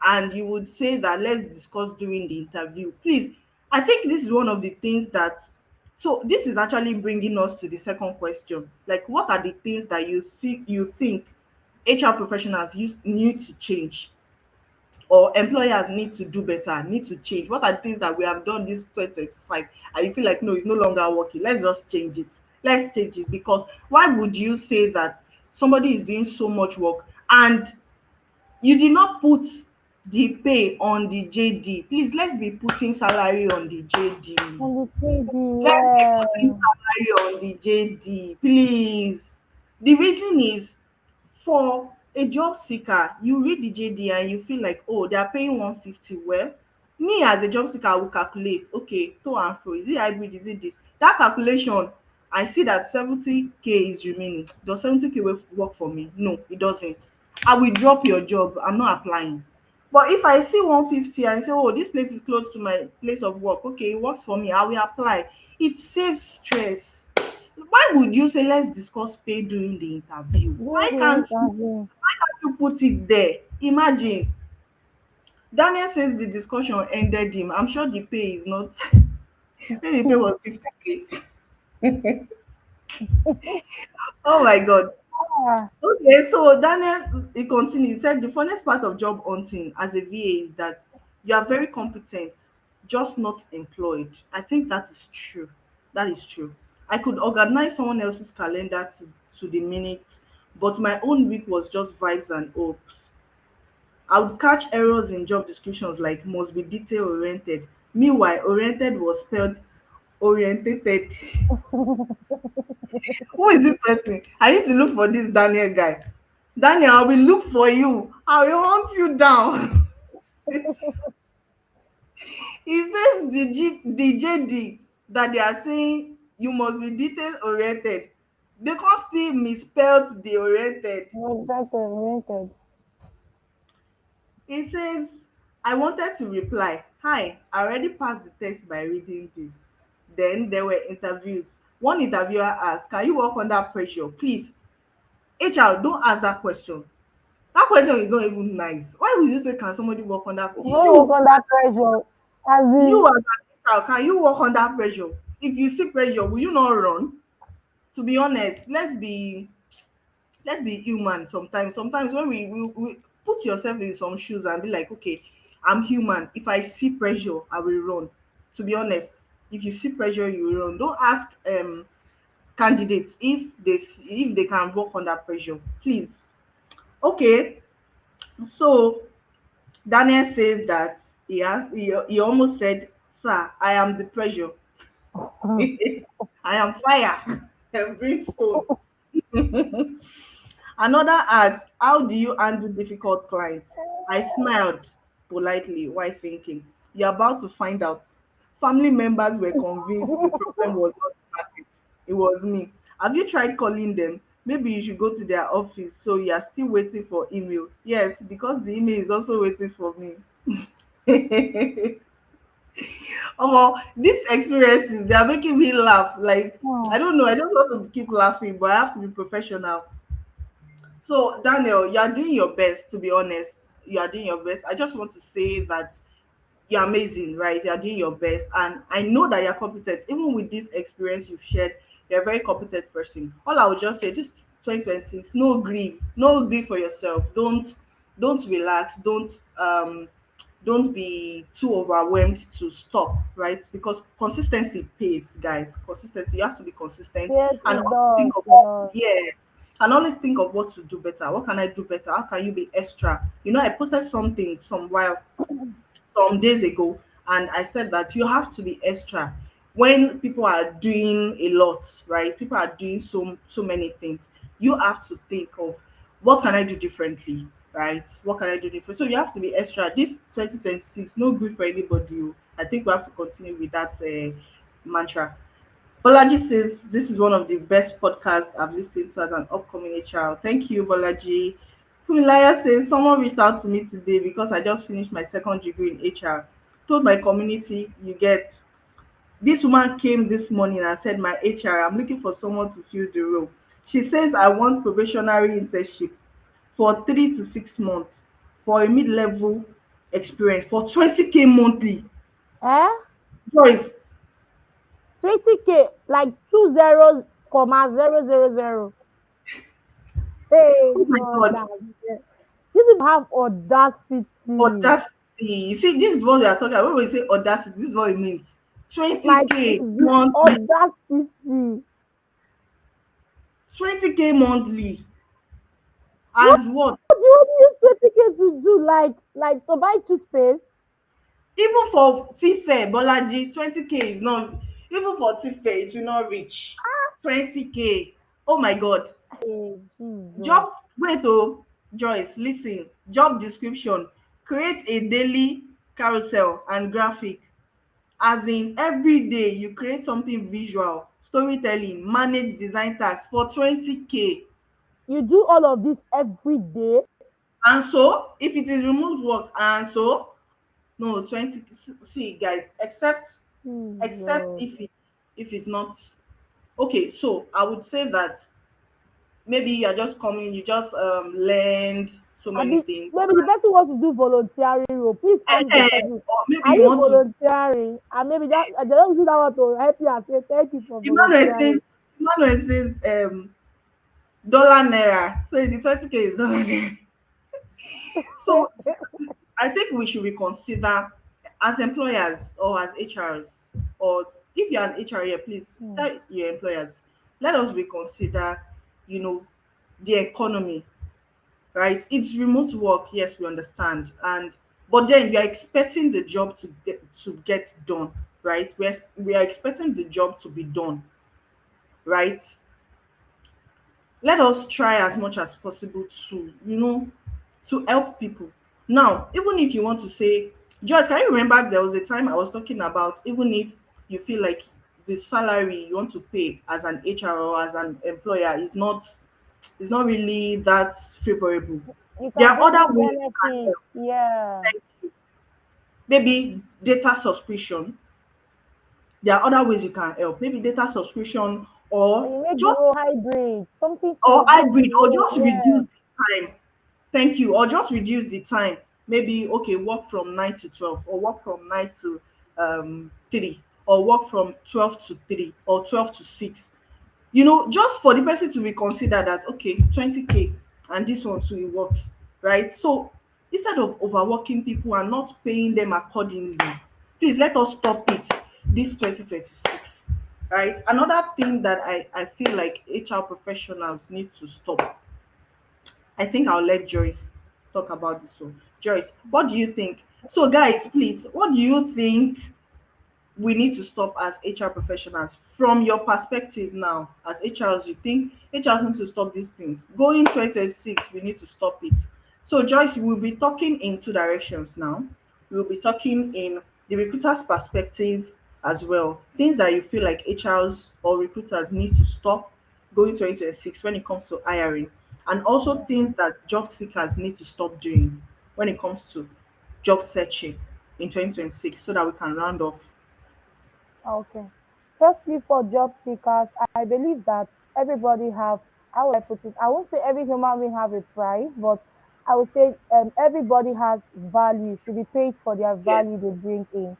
and you would say that let's discuss during the interview? Please, I think this is one of the things that, so this is actually bringing us to the second question, like what are the things that you think HR professionals need to change, or employers need to do better, need to change? What are the things that we have done this 2025 and you feel like no, it's no longer working, let's just change it? Let's change it. Because why would you say that somebody is doing so much work and you did not put the pay on the JD? Please, let's be putting salary on the JD. And the 3D, Let's be putting yeah. salary on the JD, please. The reason is, for a job seeker, you read the JD and you feel like, oh, they are paying 150. Well, me as a job seeker, I will calculate, okay, to and fro, is it hybrid, is it this? That calculation, I see that 70K is remaining. Does 70K work for me? No, it doesn't. I will drop your job. I'm not applying. But if I see 150 and say, oh, this place is close to my place of work, okay, it works for me, I will apply. It saves stress. Why would you say let's discuss pay during the interview? During the interview. Why can't you put it there? Imagine. Daniel says the discussion ended him. I'm sure the pay is not, maybe the pay was 50K. Oh my god. Ah, Okay, so Daniel, he continued. He said the funnest part of job hunting as a VA is that you are very competent, just not employed. I think that is true. That is true. I could organize someone else's calendar to the minute, but my own week was just vibes and hopes. I would catch errors in job descriptions like must be detail oriented. Meanwhile, oriented was spelled orientated. Who is this person? I need to look for this Daniel guy. Daniel, I will look for you. I will hunt you down. He says the JD that they are saying you must be detail oriented. They can't still misspelled the oriented. exactly, oriented. He says, I wanted to reply, hi, I already passed the test by reading this. Then there were interviews. One interviewer asked, can you work under pressure? Please, HR, don't ask that question. That question is not even nice. Why would you say, can somebody work under When work you? under pressure, as in, You as an HR, can you work under pressure? If you see pressure, will you not run? To be honest, let's be human sometimes. Sometimes when we put yourself in some shoes and be like, okay, I'm human. If I see pressure, I will run. To be honest, if you see pressure, you will run. Don't ask candidates if they can work under pressure. Please. Okay, so Daniel says that he almost said, sir, I am the pressure. I am fire and brimstone. Another asks, how do you handle difficult clients? I smiled politely while thinking, you're about to find out. Family members were convinced the problem was not the market, it was me. Have you tried calling them? Maybe you should go to their office. So you are still waiting for email. Yes, because the email is also waiting for me. These experiences, they are making me laugh. Like, hmm, I don't know, I don't want to keep laughing, but I have to be professional. So, Daniel, you are doing your best, to be honest. You are doing your best. I just want to say that you're amazing, right? You're doing your best. And I know that you're competent. Even with this experience you've shared, you're a very competent person. All I would just say, this 2026, no grief. No grief for yourself. Don't relax. Don't be too overwhelmed to stop, right? Because consistency pays, guys. Consistency. You have to be consistent yes, and it also think does, of it all, does. yes. and always think of what to do better. What can I do better? How can you be extra? I posted something some days ago, and I said that you have to be extra when people are doing a lot, right? People are doing so many things. You have to think of what can I do differently, right? What can I do different? So you have to be extra. This 2026, no good for anybody. Oh. I think we have to continue with that mantra. Bolaji says this is one of the best podcasts I've listened to as an upcoming HR. Thank you, Bolaji. Funilaya says someone reached out to me today because I just finished my second degree in HR. Told my community, you get. This woman came this morning and said, my HR, I'm looking for someone to fill the role. She says I want probationary internship for 3 to 6 months for a mid-level experience for 20K monthly. Eh? Joyce, 20K, like 20, 000. Hey, oh my God, God, that's you people have audacity. audacity. You see, this is what we are talking about. When we say audacity, this is what it means. Like 20K the monthly, audacity. 20K monthly. What As what? do you use 20K to do? Like to buy toothpaste? Even for Tife, Bolaji, 20K is not, even for Tife, it will not reach 20K. Oh my God. Hey, Jesus. Job, wait, oh, Joyce, listen. Job description: create a daily carousel and graphic. As in, every day you create something visual, storytelling, manage design tasks for 20K. You do all of this every day? And so, if it is remote work, and so, no, 20, see, guys, except Jesus. if it's not okay. So I would say that maybe you are just coming, you just learned so many things. Maybe the person wants to do volunteering role. Please ask the person, Or maybe are you you want to. volunteering? And maybe that they don't do that one to help you and say thank you for Emmanuel volunteering. says Emmanuel says dollar naira. So the 20K is dollar naira. So I think we should reconsider as employers or as HRs, or if you're an HR here, please Hmm. tell your employers, let us reconsider, you know, the economy, right? It's remote work, yes, we understand. And but then you're expecting the job to get done, right? We are expecting the job to be done, right? Let us try as much as possible to help people. Now, even if you want to say, Joyce, can you remember there was a time I was talking about, even if you feel like the salary you want to pay as an HR or as an employer is not really that favorable. You There can are bring other in ways you can benefits. help. Yeah. Like maybe data subscription. There are other ways you can help. Maybe data subscription, Or or you make the just role hybrid. Something or to make the hybrid, or role. just Yeah. reduce the time. Thank you. Or just reduce the time. Maybe okay, work from 9 to 12, or work from 9 to 3, or work from 12 to 3, or 12 to 6. Just for the person to reconsider that, okay, 20K and this one too, it works, right? So instead of overworking people and not paying them accordingly, please let us stop it this 2026, right? Another thing that I feel like HR professionals need to stop. I think I'll let Joyce talk about this one. Joyce, what do you think? So guys, please, what do you think we need to stop as HR professionals? From your perspective now, as HRs, you think HRs need to stop this thing? Going 2026, we need to stop it. So, Joyce, we'll be talking in two directions now. We'll be talking in the recruiter's perspective as well. Things that you feel like HRs or recruiters need to stop going 2026 when it comes to hiring, and also things that job seekers need to stop doing when it comes to job searching in 2026, so that we can round off. Okay. Firstly, for job seekers, I believe that everybody have, how would I put it? I won't say every human being have a price, but I would say everybody has value, should be paid for their Yeah. value they bring in.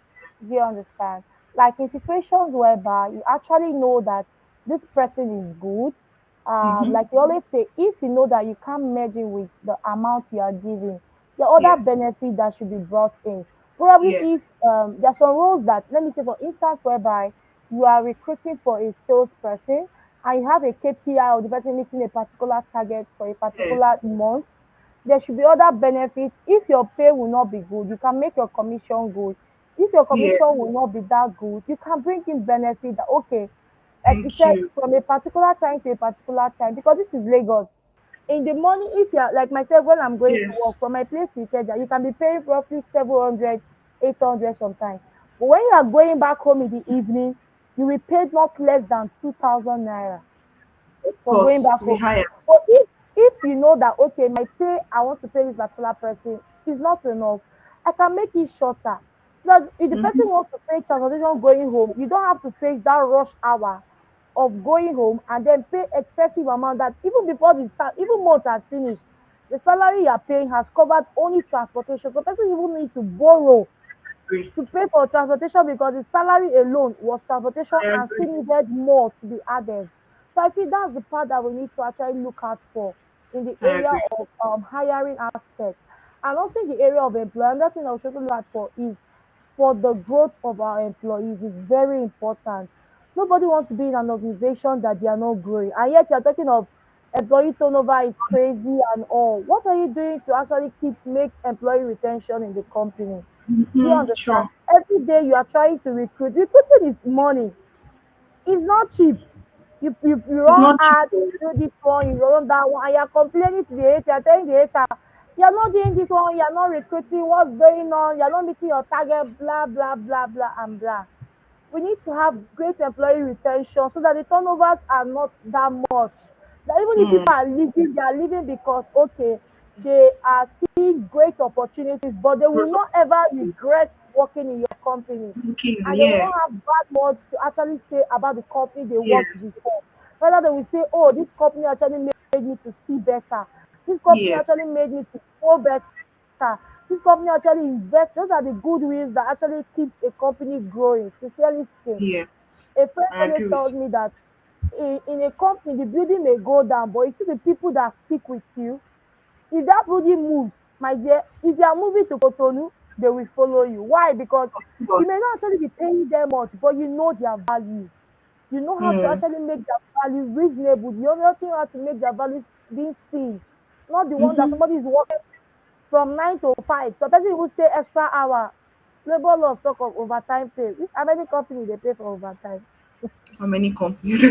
Do you understand? Like in situations whereby you actually know that this person is good, Mm-hmm. like you always say, if you know that you can't merge in with the amount you are giving, the Yeah. other benefit that should be brought in. Probably Yeah. if there are some roles that, let me say, for instance, whereby you are recruiting for a salesperson and you have a KPI of the person meeting a particular target for a Yeah. particular month, there should be other benefits. If your pay will not be good, you can make your commission good. If your Yeah. commission will not be that good, you can bring in benefit that okay, like you Thank said, you. from a particular time to a particular time, because this is Lagos. In the morning, if you're like myself, when I'm going to Yes. work from my place to Ikeja, you can be paying roughly 700, 800 sometimes. But when you are going back home in the evening, you will pay not less than 2,000 naira Of for going course, back to be home. higher. But if you know that okay, my pay I want to pay this particular person is not enough, I can make it shorter. So that if the Mm-hmm. person wants to pay transportation going home, you don't have to face that rush hour of going home and then pay excessive amount that even before even month has finished, the salary you are paying has covered only transportation. So person even need to borrow Agree. to pay for transportation because the salary alone was transportation I and agree. still needed more to be added. So I feel that's the part that we need to actually look out for in the I area agree. of hiring aspect. And also in the area of employee. Another thing I should look out for is for the growth of our employees is very important. Nobody wants to be in an organization that they are not growing. And yet you're talking of employee turnover is crazy and all. What are you doing to actually make employee retention in the company? Do you Mm-hmm. understand? Sure. Every day you are trying to recruit. Recruiting is money. It's not cheap. You It's run not cheap. hard, you do this one, you run that one, and you're complaining to the HR, telling the HR, you're not doing this one, you're not recruiting, what's going on, you're not meeting your target, blah, blah, blah, blah, and blah. We need to have great employee retention so that the turnovers are not that much. That even if Mm. people are leaving, they are leaving because okay, they are seeing great opportunities, but they will Growth not ever regret working in your company. looking, And they will yeah. not have bad words to actually say about the company they Yes. worked before. Rather, they will say, oh, this company actually made me to see better. This company Yeah. actually made me to go better. This company actually invests. Those are the good wins that actually keeps a company growing. Sincerely speaking, Yes. a friend I always agree with tells me that in a company, the building may go down, but you see the people that stick with you. If that building moves, my dear, if you are moving to Cotonou, they will follow you. Why? Because you. Of you may not course. actually be paying them much, but you know their value. You know how to Mm. actually make their value reasonable. You know how to make their value being seen. Not the one that Mm-hmm. somebody is working from 9 to 5. So person will stay extra hour. Labor laws talk of overtime pay. How many companies they pay for overtime? How many companies?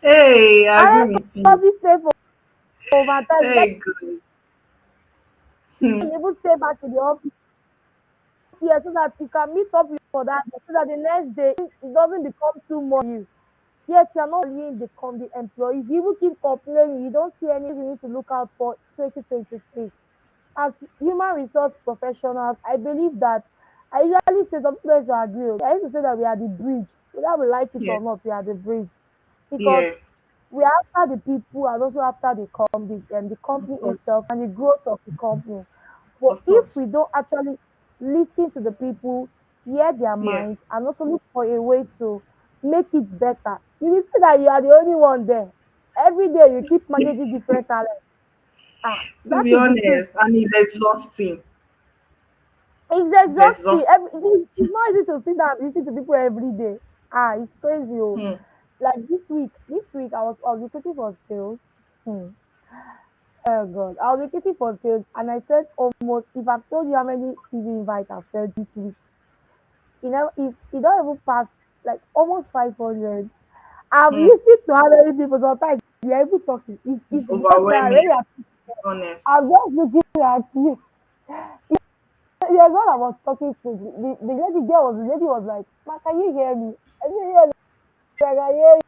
Hey, I How agree many with you. companies pay for overtime? Let Hey, good. Hmm. me even stay back to the office here so that you can meet up with for that day, so that the next day it doesn't become too much for you. Yet you're not valuing the employees. You even keep complaining. You don't see anything you need to look out for 2026. As human resource professionals, I believe that I usually say some people to agree. I used to say that we are the bridge. Whether we like it Yeah. or not, we are the bridge. Because Yeah. we are after the people and also after the Of company course. itself and the growth of the company. But Of if course. we don't actually listen to the people, hear their Yeah. minds, and also look for a way to make it better, you will see that you are the only one there. Every day you keep managing different talents. Ah, To that be is the truth. honest, and it's exhausting. It's It's exhausting. exhausting. It's not easy to sit down and listen to people every day. Ah, it's crazy. Oh. Hmm. Like this week I was recruiting for sales. Hmm. Oh God, I was recruiting for sales, and I sent almost. If I've told you how many CV invites I've sent this week, if you don't even pass like almost 500. I've Hmm. listened to how many people sometimes they are even talking. It's It's just that overwhelming, when you are, I'm honest. just looking at you. There's one I was talking to. The lady was like, "Ma, can you hear me?" I said, "Yes, I can hear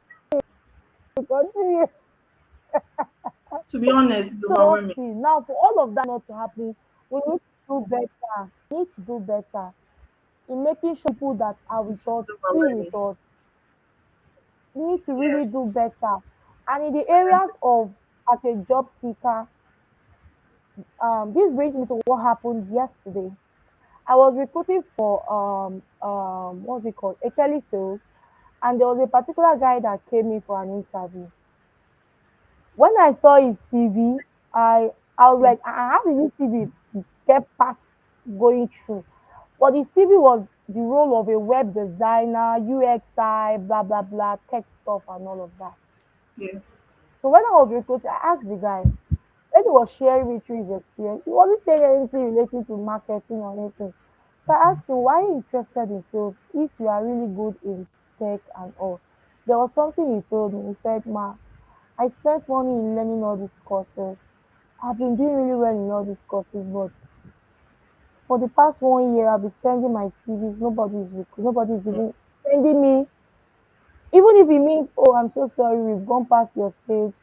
you. Continue." To be honest, it's So just overwhelming. see now for all of that not to happen, we need to do better. We need to do better in making sure people that are with us It's stay with overwhelming. us. We need to really do Yes. better. And in the I areas agree. of as a job seeker, this brings me to what happened yesterday. I was recruiting for what's it called? A telesales, and there was a particular guy that came in for an interview. When I saw his CV, I was Yeah. like, how did this CV get past going through? But his CV was the role of a web designer, UXI, blah blah blah, tech stuff and all of that. Yeah. So when I was recruited, I asked the guy, when he was sharing me through his experience, he wasn't saying anything related to marketing or anything. So I asked him, why are you interested in sales if you are really good in tech and all? There was something he told me. He said, Ma, I spent money in learning all these courses. I've been doing really well in all these courses, but for the past 1 year, I've been sending my CVs. Nobody's even sending me. Even if it means, oh, I'm so sorry, we've gone past your stage.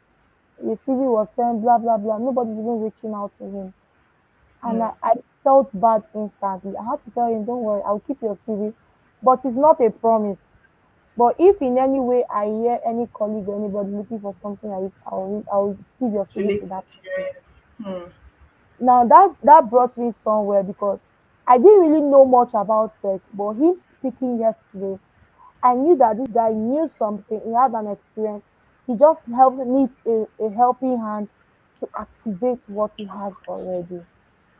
Your CV was sent, blah blah blah. Nobody's even reaching out to him, and Mm. I felt bad instantly. I had to tell him, don't worry, I'll keep your CV, but it's not a promise. But if in any way I hear any colleague or anybody looking for something like this, I'll give your CV to Related that person. experience. Hmm. Now that brought me somewhere because I didn't really know much about tech, but him speaking yesterday, I knew that this guy knew something. He had an experience. He just helped needs a helping hand to activate what he Of has course. already.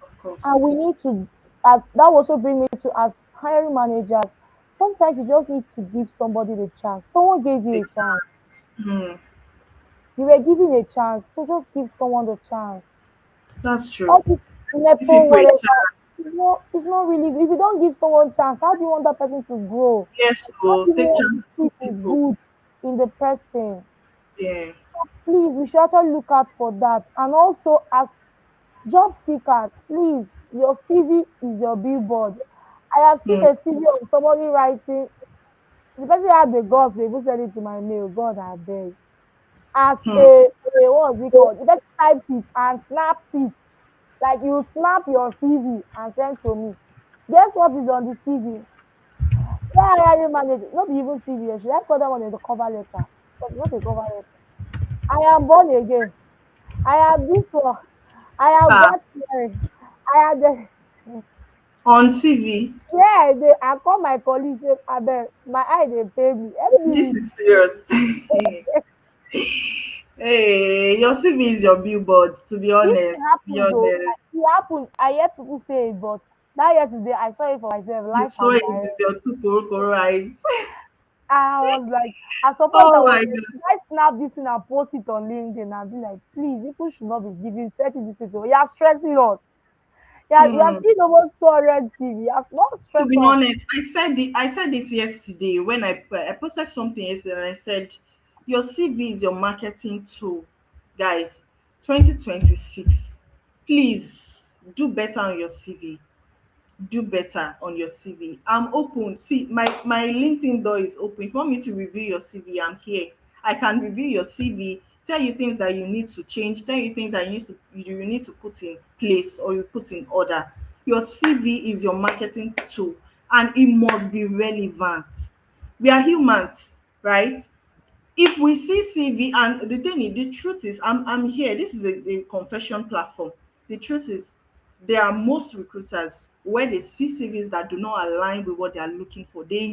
Of course. And we need to, as that also bring me to as hiring managers. Sometimes you just need to give somebody the chance. Someone gave you The a chance. chance. Hmm. You were given a chance, so just give someone the chance. That's true. All this If nepo, people a whatever, chance, it's not really. If you don't give someone chance, how do you want that person to grow? yes, How we'll do you take want to chances see with the people. good in the person? Yeah. Please, we should actually look out for that. And also, as job seekers, please, your CV is your billboard. I have seen Hmm. a CV of somebody writing, the person had the guts to even send it to my mail. God, I beg. As Hmm. a what was it called? The person typed it and snapped it. Like you snap your CV and send to me. Guess what is on the CV? Yeah, hiring manager, not even CV. Should I call that one in the cover letter? But not a cover letter. I am born again. I have this one. I have Ah, got married. I have the on CV. yeah. I call my colleague say, abeg, my eye dey pain me. Help me This with is serious. Hey, your CV is your billboard. To be this honest, thing to be happen though. honest, It happen. I hear people say it, but that yesterday I saw it for myself, you life saw and it with direct. your two koro eyes. I was like, at some point I Oh was my like, god. should I snap this thing and post it on LinkedIn and be like, please, people should not be giving setting this thing. You are stressing us. Yeah, you have Hmm. seen almost 200 TV. You have not To stress be us. honest, I said it yesterday when I posted something yesterday and I said your CV is your marketing tool. Guys, 2026. Please do better on your CV. Do better on your CV. I'm open. See, my LinkedIn door is open. If you want me to review your CV, I'm here. I can review your CV, tell you things that you need to change, tell you things that you need to put in place or you put in order. Your CV is your marketing tool and it must be relevant. We are humans, right? If we see CV, and the truth is, I'm here. This is a confession platform. The truth is, there are most recruiters where they see CVs that do not align with what they are looking for. They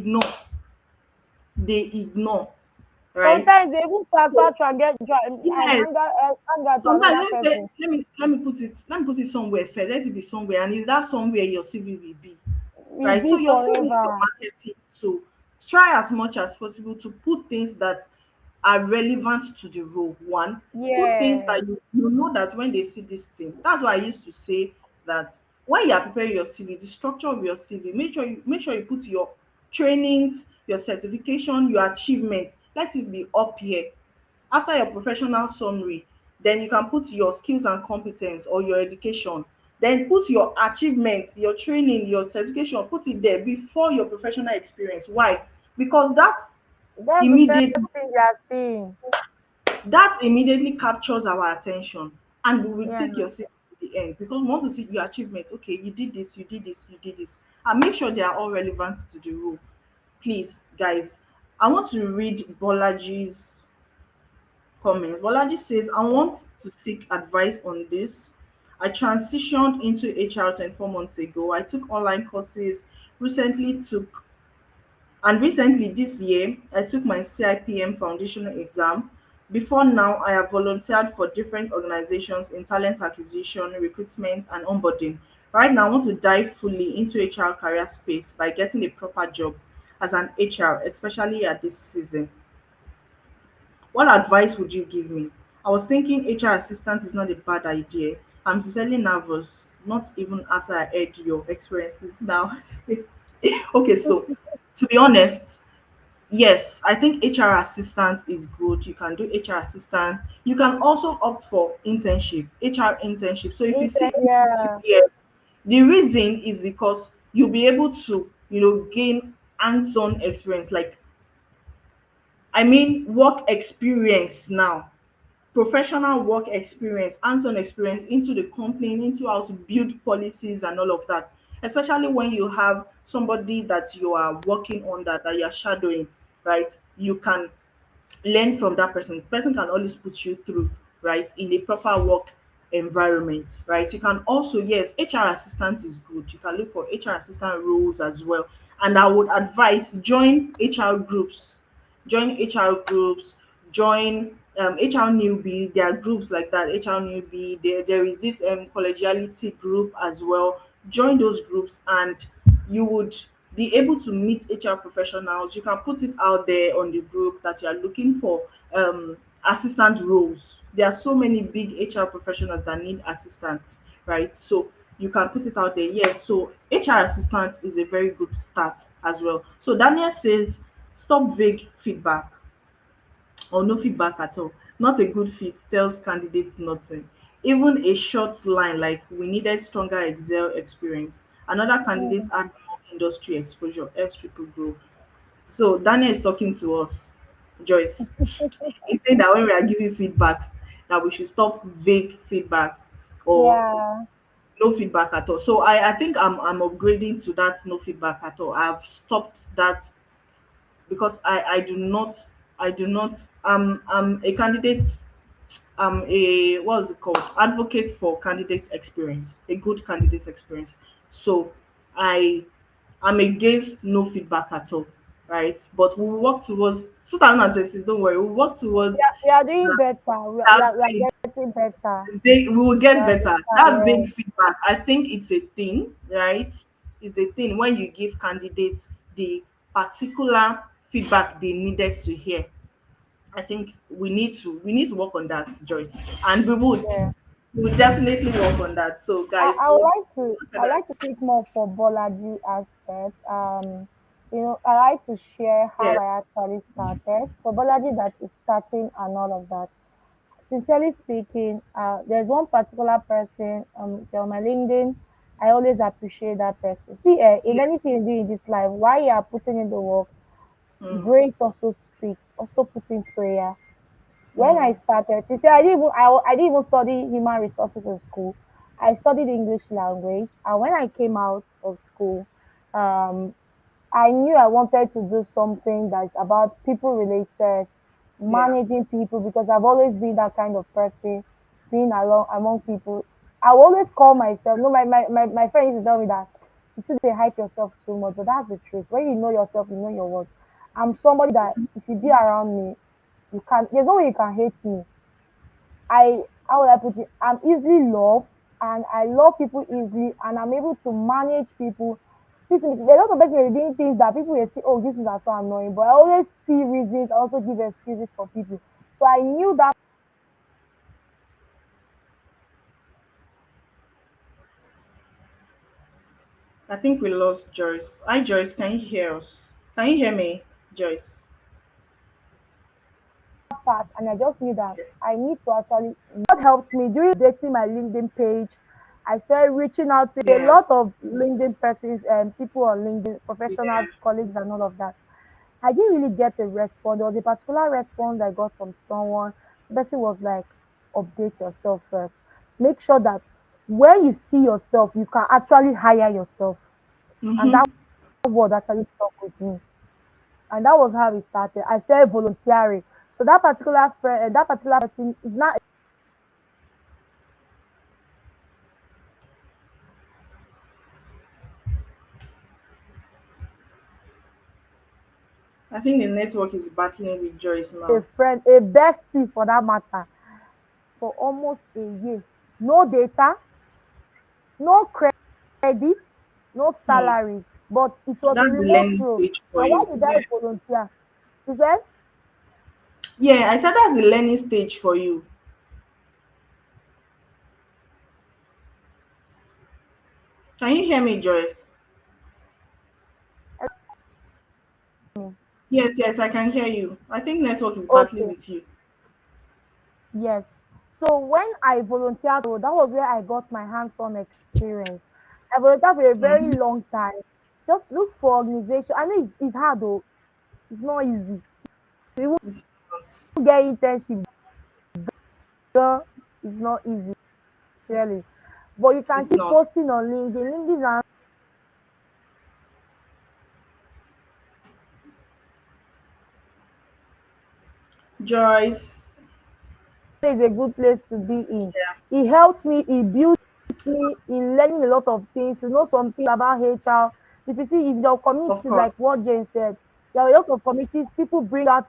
ignore, right? Sometimes they even transfer So to and get yes, anger to sometimes another person. let me put it somewhere first. Let it be somewhere, and is that somewhere your CV will be? We Right? So be your CV is your forever. marketing. So try as much as possible to put things that are relevant to the role. One, put things Yeah. that you know that when they see this thing. That's why I used to say that when you are preparing your CV, the structure of your CV, make sure you put your trainings, your certification, your achievement. Let it be up here. After your professional summary, then you can put your skills and competence or your education. Then put your achievements, your training, your certification, put it there before your professional experience. Why? Because That's the first immediately thing they are seeing. that immediately captures our attention, and we will Yeah. take your CV to the end because we want to see your achievements. Okay, you did this, you did this, you did this, and make sure they are all relevant to the role. Please, guys, I want to read Bolaji's comments. Bolaji says, I want to seek advice on this. I transitioned into HR 24 months ago. I took online courses, recently took and recently this year, I took my CIPM foundational exam. Before now, I have volunteered for different organizations in talent acquisition, recruitment, and onboarding. Right now, I want to dive fully into HR career space by getting a proper job as an HR, especially at this season. What advice would you give me? I was thinking HR assistant is not a bad idea. I'm sincerely nervous, not even after I heard your experiences now. Okay, so to be honest, yes, I think HR assistant is good. You can do HR assistant. You can also opt for internship, HR internship. So if you see internship Yeah, here, the reason is because you'll be able to, gain hands-on experience. Like, I mean, work experience now, professional work experience, hands-on experience into the company, into how to build policies and all of that. Especially when you have somebody that you are working under, that you're shadowing, right? You can learn from that person. The person can always put you through, right, in a proper work environment, right? You can also, yes, HR assistant is good. You can look for HR assistant roles as well. And I would advise join HR groups, join HR groups, join HR newbie. There are groups like that, HR newbie. There is this collegiality group as well. Join those groups and you would be able to meet HR professionals. You can put it out there on the group that you are looking for assistant roles. There are so many big HR professionals that need assistants, right? So you can put it out there. Yes, so HR assistant is a very good start as well. So Daniel says, stop vague feedback or no feedback at all. Not a good fit tells candidates nothing. Even a short line like we needed stronger Excel experience. Another candidate mm, had more industry exposure, helps people grow. So Daniel is talking to us, Joyce. He's saying that when we are giving feedbacks, that we should stop vague feedbacks or yeah, no feedback at all. So I think I'm upgrading to that no feedback at all. I've stopped that because I do not I'm a candidate, I'm a what's it called, advocate for candidates experience, a good candidate experience. So I am against no feedback at all, right? But we will work towards 2026. Don't worry, we'll work towards we are doing better. that We are vague, getting better. we will We get are better. better. That Yeah, vague feedback, I think it's a thing, right? It's a thing when you give candidates the particular feedback they needed to hear. I think we need to work on that, Joyce, and yeah. we would definitely work on that. So, guys, I would we'll like to look at I that. like to speak more for Bolaji aspect. I like to share how Yeah. I actually started. For Bolaji that is starting and all of that. Sincerely speaking, there's one particular person on my LinkedIn. I always appreciate that person. See, in Yeah. anything you do in this life, while you are putting in the work, Mm, grace also speaks. Also put in prayer. When I mm, started, since I didn't even study human resources in school. I studied English language, and when I came out of school, um, I knew I wanted to do something that's about people related, yeah. managing people because I've always been that kind of person, being along among people. I will always call myself. No, my friend used to tell me that you too they hype yourself too much, but that's the truth. When you know yourself, you know your worth. I'm somebody that if you be around me, you can there's no way you can hate me. I how would I put it? I'm easily loved and I love people easily and I'm able to manage people. Listen, there are a lot of people who are doing things that people will say, oh, this is so annoying. But I always see reasons, I also give excuses for people. So I knew that I think we lost Joyce. Hi, Joyce. Can you hear us? Can you hear me, Joyce? part and I just knew that I need to actually what helped me during updating my LinkedIn page. I started reaching out to a Yeah. lot of LinkedIn persons and people on LinkedIn, Yeah. professionals, colleagues, and all of that. I didn't really get a response. There was a particular response I got from someone. The person was like, update yourself first. Make sure that when you see yourself, you can actually hire yourself. And that Mm-hmm. word actually stuck with me. And that was how it started. I started volunteering. So that particular friend, that particular person is not I think the network is battling with Joyce a now. friend, a bestie for that matter, for almost a year. No data, no credit. credit, no Hmm. salary, but it was a That's the remote learning role. stage for And why you. did I Yeah. volunteer? He said, Yeah, I said that's the learning stage for you. Can you hear me, Joyce? Yes, yes, I can hear you. I think network is battling okay, with you. yes. So when I volunteered, oh, that was where I got my hands-on experience. I volunteered for a very Mm-hmm. long time. Just look for organization. I know it's hard though. It's not easy. To It's not. even get internship, girl, it's not easy, really. But you can It's keep not. posting on LinkedIn. LinkedIn Joyce. is a good place to be in. Yeah, It helps me, it builds me in learning a lot of things, to know something about HR. If you see, if your of community, like course. what Jane said, there are a lot of communities, people bring out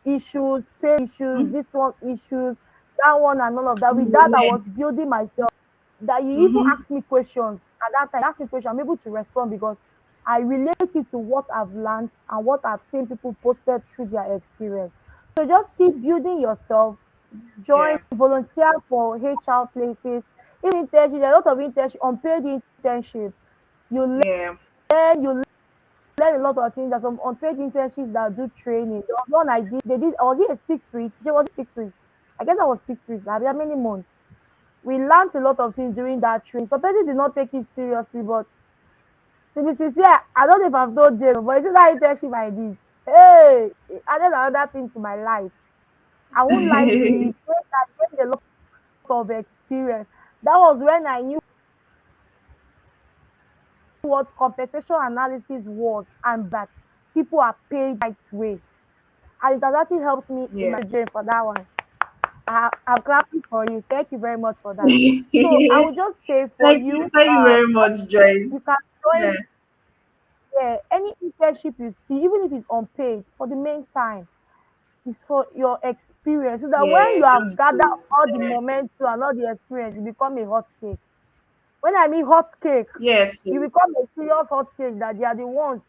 issues, pay issues, Mm-hmm. this one issues, that one and all of that. You With will that, I was learn. building myself. That you even Mm-hmm. ask me questions at that time, ask me questions, I'm able to respond because I relate it to what I've learned and what I've seen people posted through their experience. So just keep building yourself, join, Yeah, volunteer for HR places, even internship. There are a lot of internship, unpaid internships. You yeah, you learn a lot of things. There's some unpaid internships that do training. There was one I did. They did. Was it a 6 week? Was it 6 weeks? I guess that was 6 weeks. I mean, how many months? We learned a lot of things during that training. Some people did not take it seriously, but to be sincere, I don't know if I've told Jane, but it's that internship I did. Hey, it added another thing to my life. I won't lie to you. It gained a lot of experience. That was when I knew what compensation analysis was and that people are paid right way. And it has actually helped me in yeah. my journey for that one. I'm clapping for you. Thank you very much for that. Thank So I would just say for you. you, Thank you very much, Joyce. you can Yeah, join any internship you see, even if it's unpaid, for the main time, is for your experience. So that when yeah, you have just gathered to all the momentum and all the experience, you become a hot cake. When I mean hot cake, yes, you so, become a serious hot cake that they are the ones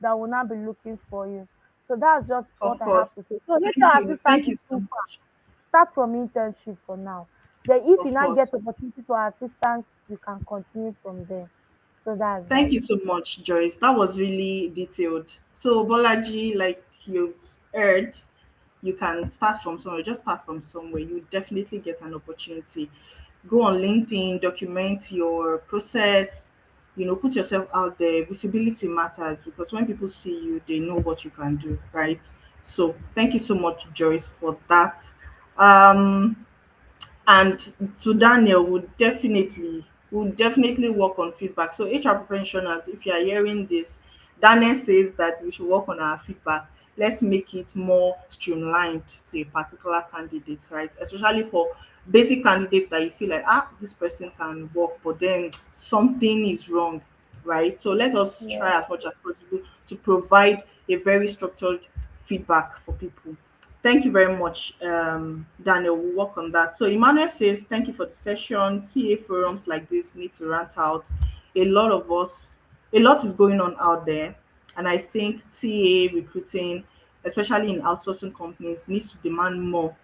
that will not be looking for you. So that's just what of I have course. to say. So Thank HR you. assistant Thank is you so too far. much. Start from internship for now. Then if you Of now course. get opportunities for assistance, you can continue from there. So that's Thank that. you so much, Joyce. That was really detailed. So, Bolaji, like you've heard, you can start from somewhere. Just start from somewhere. You definitely get an opportunity. Go on LinkedIn, document your process. Put yourself out there. Visibility matters because when people see you, they know what you can do, right? So, thank you so much, Joyce, for that. Um, and to Daniel would definitely work on feedback. So HR professionals, if you are hearing this, Daniel says that we should work on our feedback. Let's make it more streamlined to a particular candidate, right? Especially for basic candidates that you feel like, this person can work, but then something is wrong, right? So let us Yeah. try as much as possible to provide a very structured feedback for people. Thank you very much, Daniel. We'll work on that. So Emmanuel says, thank you for the session. TA forums like this need to rant out. A lot of us, a lot is going on out there. And I think TA recruiting, especially in outsourcing companies, needs to demand more.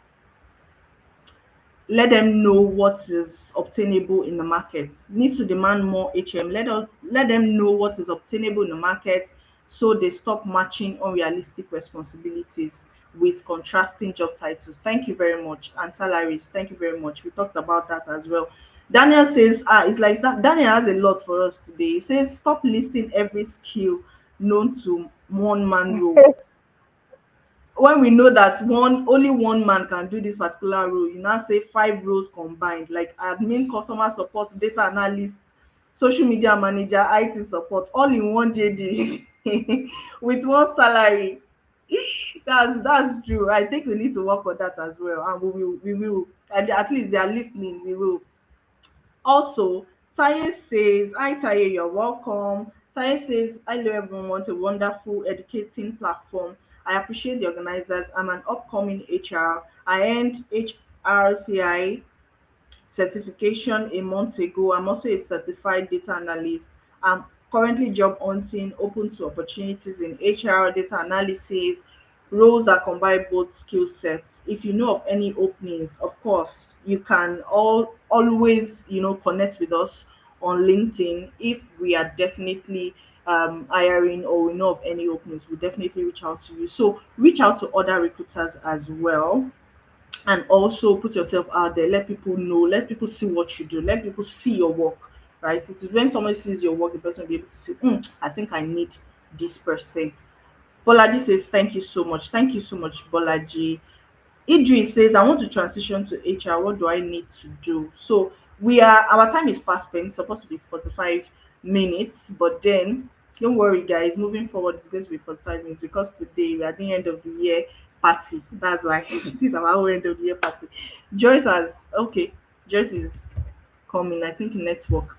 Let them know what is obtainable in the market. Needs to demand more HM. Let them know what is obtainable in the market so they stop matching unrealistic responsibilities with contrasting job titles. Thank you very much. And salaries. Thank you very much. We talked about that as well. Daniel says, it's like that. Daniel has a lot for us today. He says, stop listing every skill known to one man role. When we know that only one man can do this particular role, you now say five roles combined, like admin, customer support, data analyst, social media manager, IT support, all in one JD with one salary. That's true. I think we need to work on that as well, and we will at least they are listening. We will. Also, Taye says, hi Taye, you're welcome. Taye says, hello everyone, what a wonderful educating platform. I appreciate the organizers. I'm an upcoming HR. I earned HRCI certification a month ago. I'm also a certified data analyst. I'm currently job hunting, open to opportunities in HR, data analysis, roles that combine both skill sets. If you know of any openings, of course, you can always, connect with us on LinkedIn. If we are definitely hiring or we know of any openings, we'll definitely reach out to you. So reach out to other recruiters as well, and also put yourself out there. Let people know, let people see what you do, let people see your work, right? It is when someone sees your work, the person will be able to say, I think I need this person. Bolaji says, thank you so much. Thank you so much, Bolaji. Idris says, I want to transition to HR. What do I need to do? So our time is fast spent. It's supposed to be 45 minutes, but then don't worry, guys. Moving forward, it's going to be 45 minutes because today we are at the end of the year party. That's why this is our end of the year party. Joyce has okay. Joyce is coming. I think network.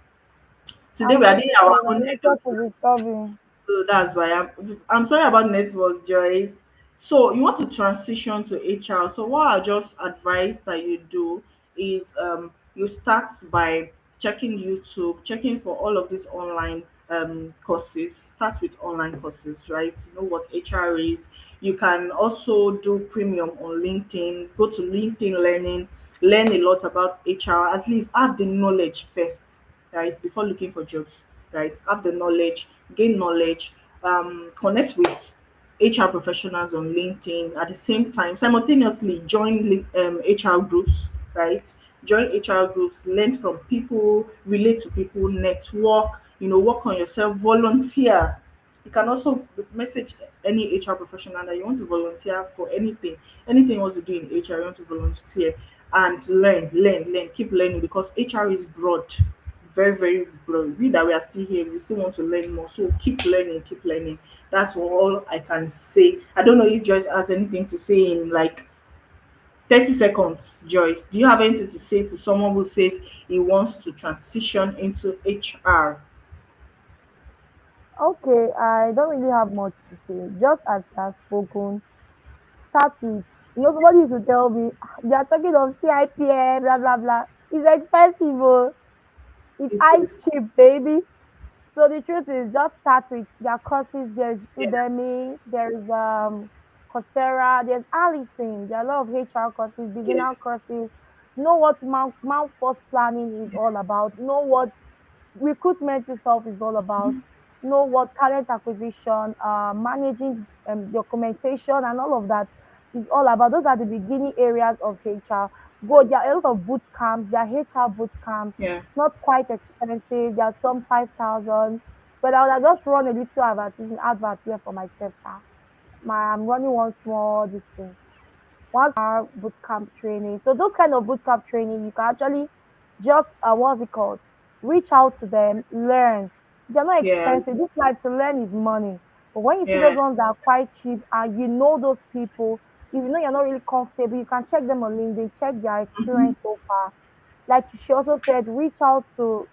Today I'm we are going doing to our say my own end of network the is disturbing. so that's why I'm sorry about network, Joyce. So you want to transition to HR. So what I just advise that you do is you start by checking YouTube, checking for all of these online courses. Start with online courses, right? You know what HR is. You can also do premium on LinkedIn. Go to LinkedIn Learning, learn a lot about HR. At least have the knowledge first, right? Before looking for jobs, right? Have the knowledge, gain knowledge, connect with HR professionals on LinkedIn. At the same time, simultaneously join HR groups, right? Join HR groups, learn from people, relate to people, network, work on yourself, volunteer. You can also message any HR professional that you want to volunteer for anything you want to do in HR, you want to volunteer and learn, keep learning because HR is broad, very, very broad. We that we are still here, we still want to learn more. So keep learning, keep learning. That's all I can say. I don't know if Joyce has anything to say in like 30 seconds. Joyce, do you have anything to say to someone who says he wants to transition into HR? Okay, I don't really have much to say. Just as you have spoken, start with, somebody used to tell me, "Ah, they are talking of CIPM, blah, blah, blah. It's expensive, oh. It's It ice is. cheap, baby." So the truth is, just start with their courses. There's Yeah, Udemy, there's Coursera, there's Allison. There are a lot of HR courses, yeah, beginner courses. Know what Mount Force planning is all about. Know what recruitment itself is all about. Know what talent acquisition, managing documentation, and all of that is all about. Those are the beginning areas of HR. Go, there are a lot of boot camps. There are HR boot camps, yeah, not quite expensive. There are some 5,000. But I would have just run a little advert here for myself, sha. I'm running one small this thing. Once our boot camp training. So those kind of boot camp training, you can actually just what's it called? Reach out to them, learn. They're not yeah, expensive. This life to learn is money. But when you see those yeah, ones that are quite cheap and you know those people, if you know you're not really comfortable, you can check them on LinkedIn, check their experience so far. Like she also said, reach out to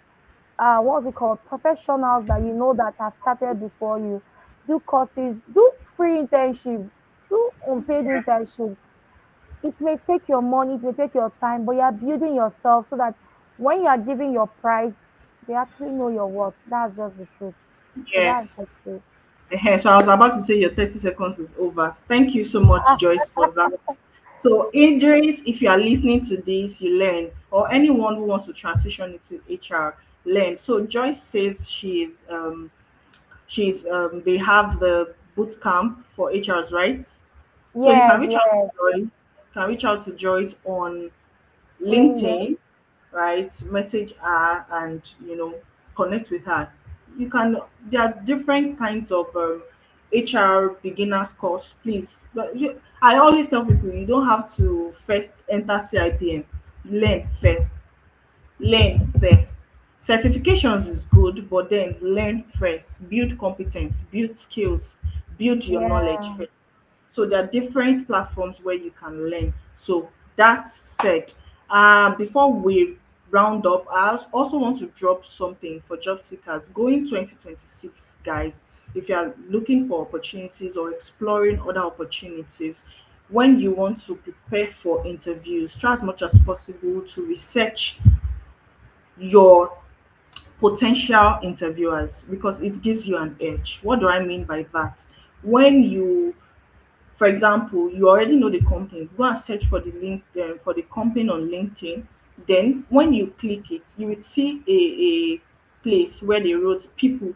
what's it called? Professionals that you know that have started before you. Do courses, do free internships, do unpaid yeah. internships. It may take your money, it may take your time, but you are building yourself so that when you are giving your price, they actually know your worth. That's just the truth. So that's just Yes. it. So I was about to say your 30 seconds is over. Thank you so much, Joyce, for that. So, Idris, if you are listening to this, you learn, or anyone who wants to transition into HR, learn. So, Joyce says they have the boot camp for HRs, right? So you can Yes, reach out to yes. Joyce. Can reach out to Joyce on LinkedIn. LinkedIn, right? Message her and connect with her. You can. There are different kinds of HR beginners course. Please, I always tell people you don't have to first enter CIPM. Learn first. Learn first. Certifications is good, but then learn first. Build competence. Build skills. Build your knowledge Yeah. first. So there are different platforms where you can learn. So that said, before we round up, I also want to drop something for job seekers going 2026, guys. If you are looking for opportunities or exploring other opportunities, when you want to prepare for interviews, try as much as possible to research your potential interviewers because it gives you an edge. What do I mean by that? When you, for example, you already know the company, go and search for the link for the company on LinkedIn. Then when you click it, you will see a place where they wrote people.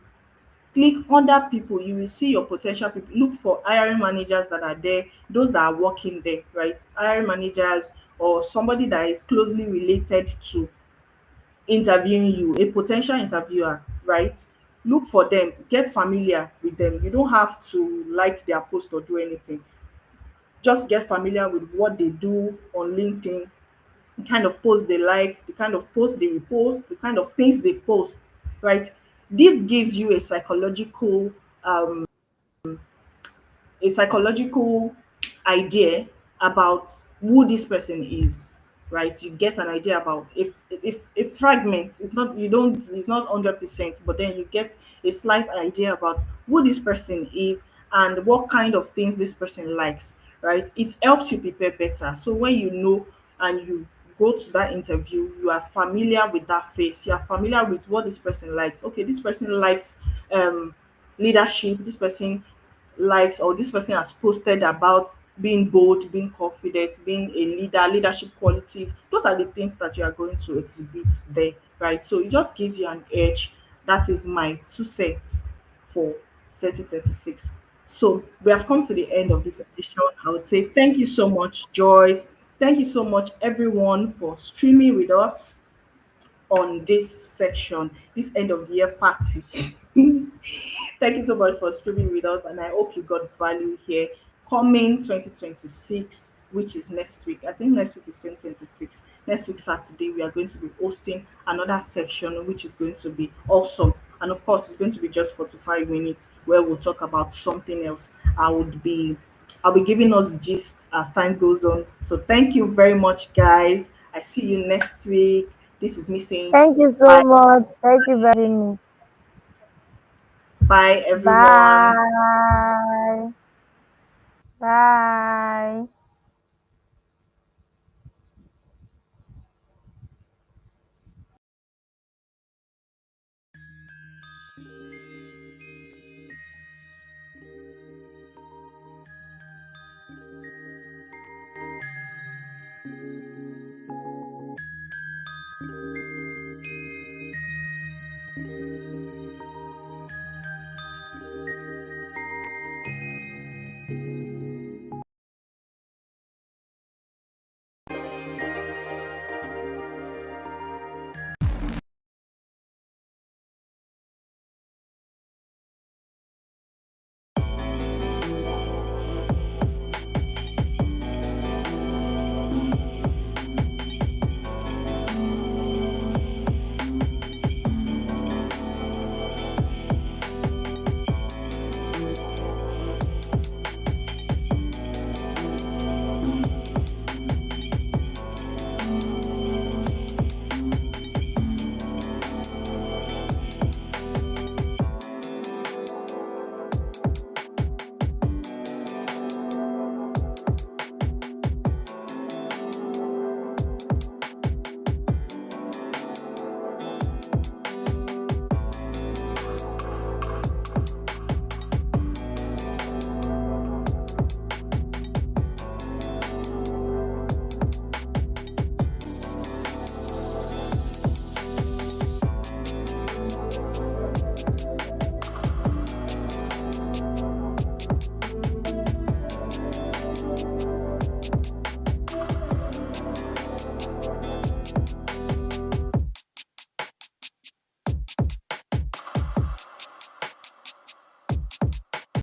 Click under people, you will see your potential people. Look for hiring managers that are there, those that are working there, right? Hiring managers or somebody that is closely related to interviewing you, a potential interviewer, right? Look for them, get familiar with them. You don't have to like their post or do anything. Just get familiar with what they do on LinkedIn, the kind of posts they like, the kind of posts they repost, the kind of things they post, right? This gives you um a psychological idea about who this person is, right? You get an idea about if a fragment, it's not, you don't, it's not 100%, but then you get a slight idea about who this person is and what kind of things this person likes, right? It helps you prepare better. So when you know and you go to that interview, you are familiar with that face, you are familiar with what this person likes. Okay, this person likes um leadership, this person likes, or this person has posted about being bold, being confident, being a leader, leadership qualities. Those are the things that you are going to exhibit there, right? So it just gives you an edge. That is my 2 cents for 2026. So we have come to the end of this edition. I would say thank you so much, Joyce. Thank you so much, everyone, for streaming with us on this section, this end of the year party. Thank you so much for streaming with us, and I hope you got value here. Coming 2026, which is next week. I think next week is 2026. Next week, Saturday, we are going to be hosting another section, which is going to be awesome. And of course, it's going to be just 45 minutes where we'll talk about something else. I would be I'll be giving us gist as time goes on. So thank you very much, guys. I see you next week. This is me saying Thank you so bye, much. Thank you very much. bye, everyone. Bye. Bye.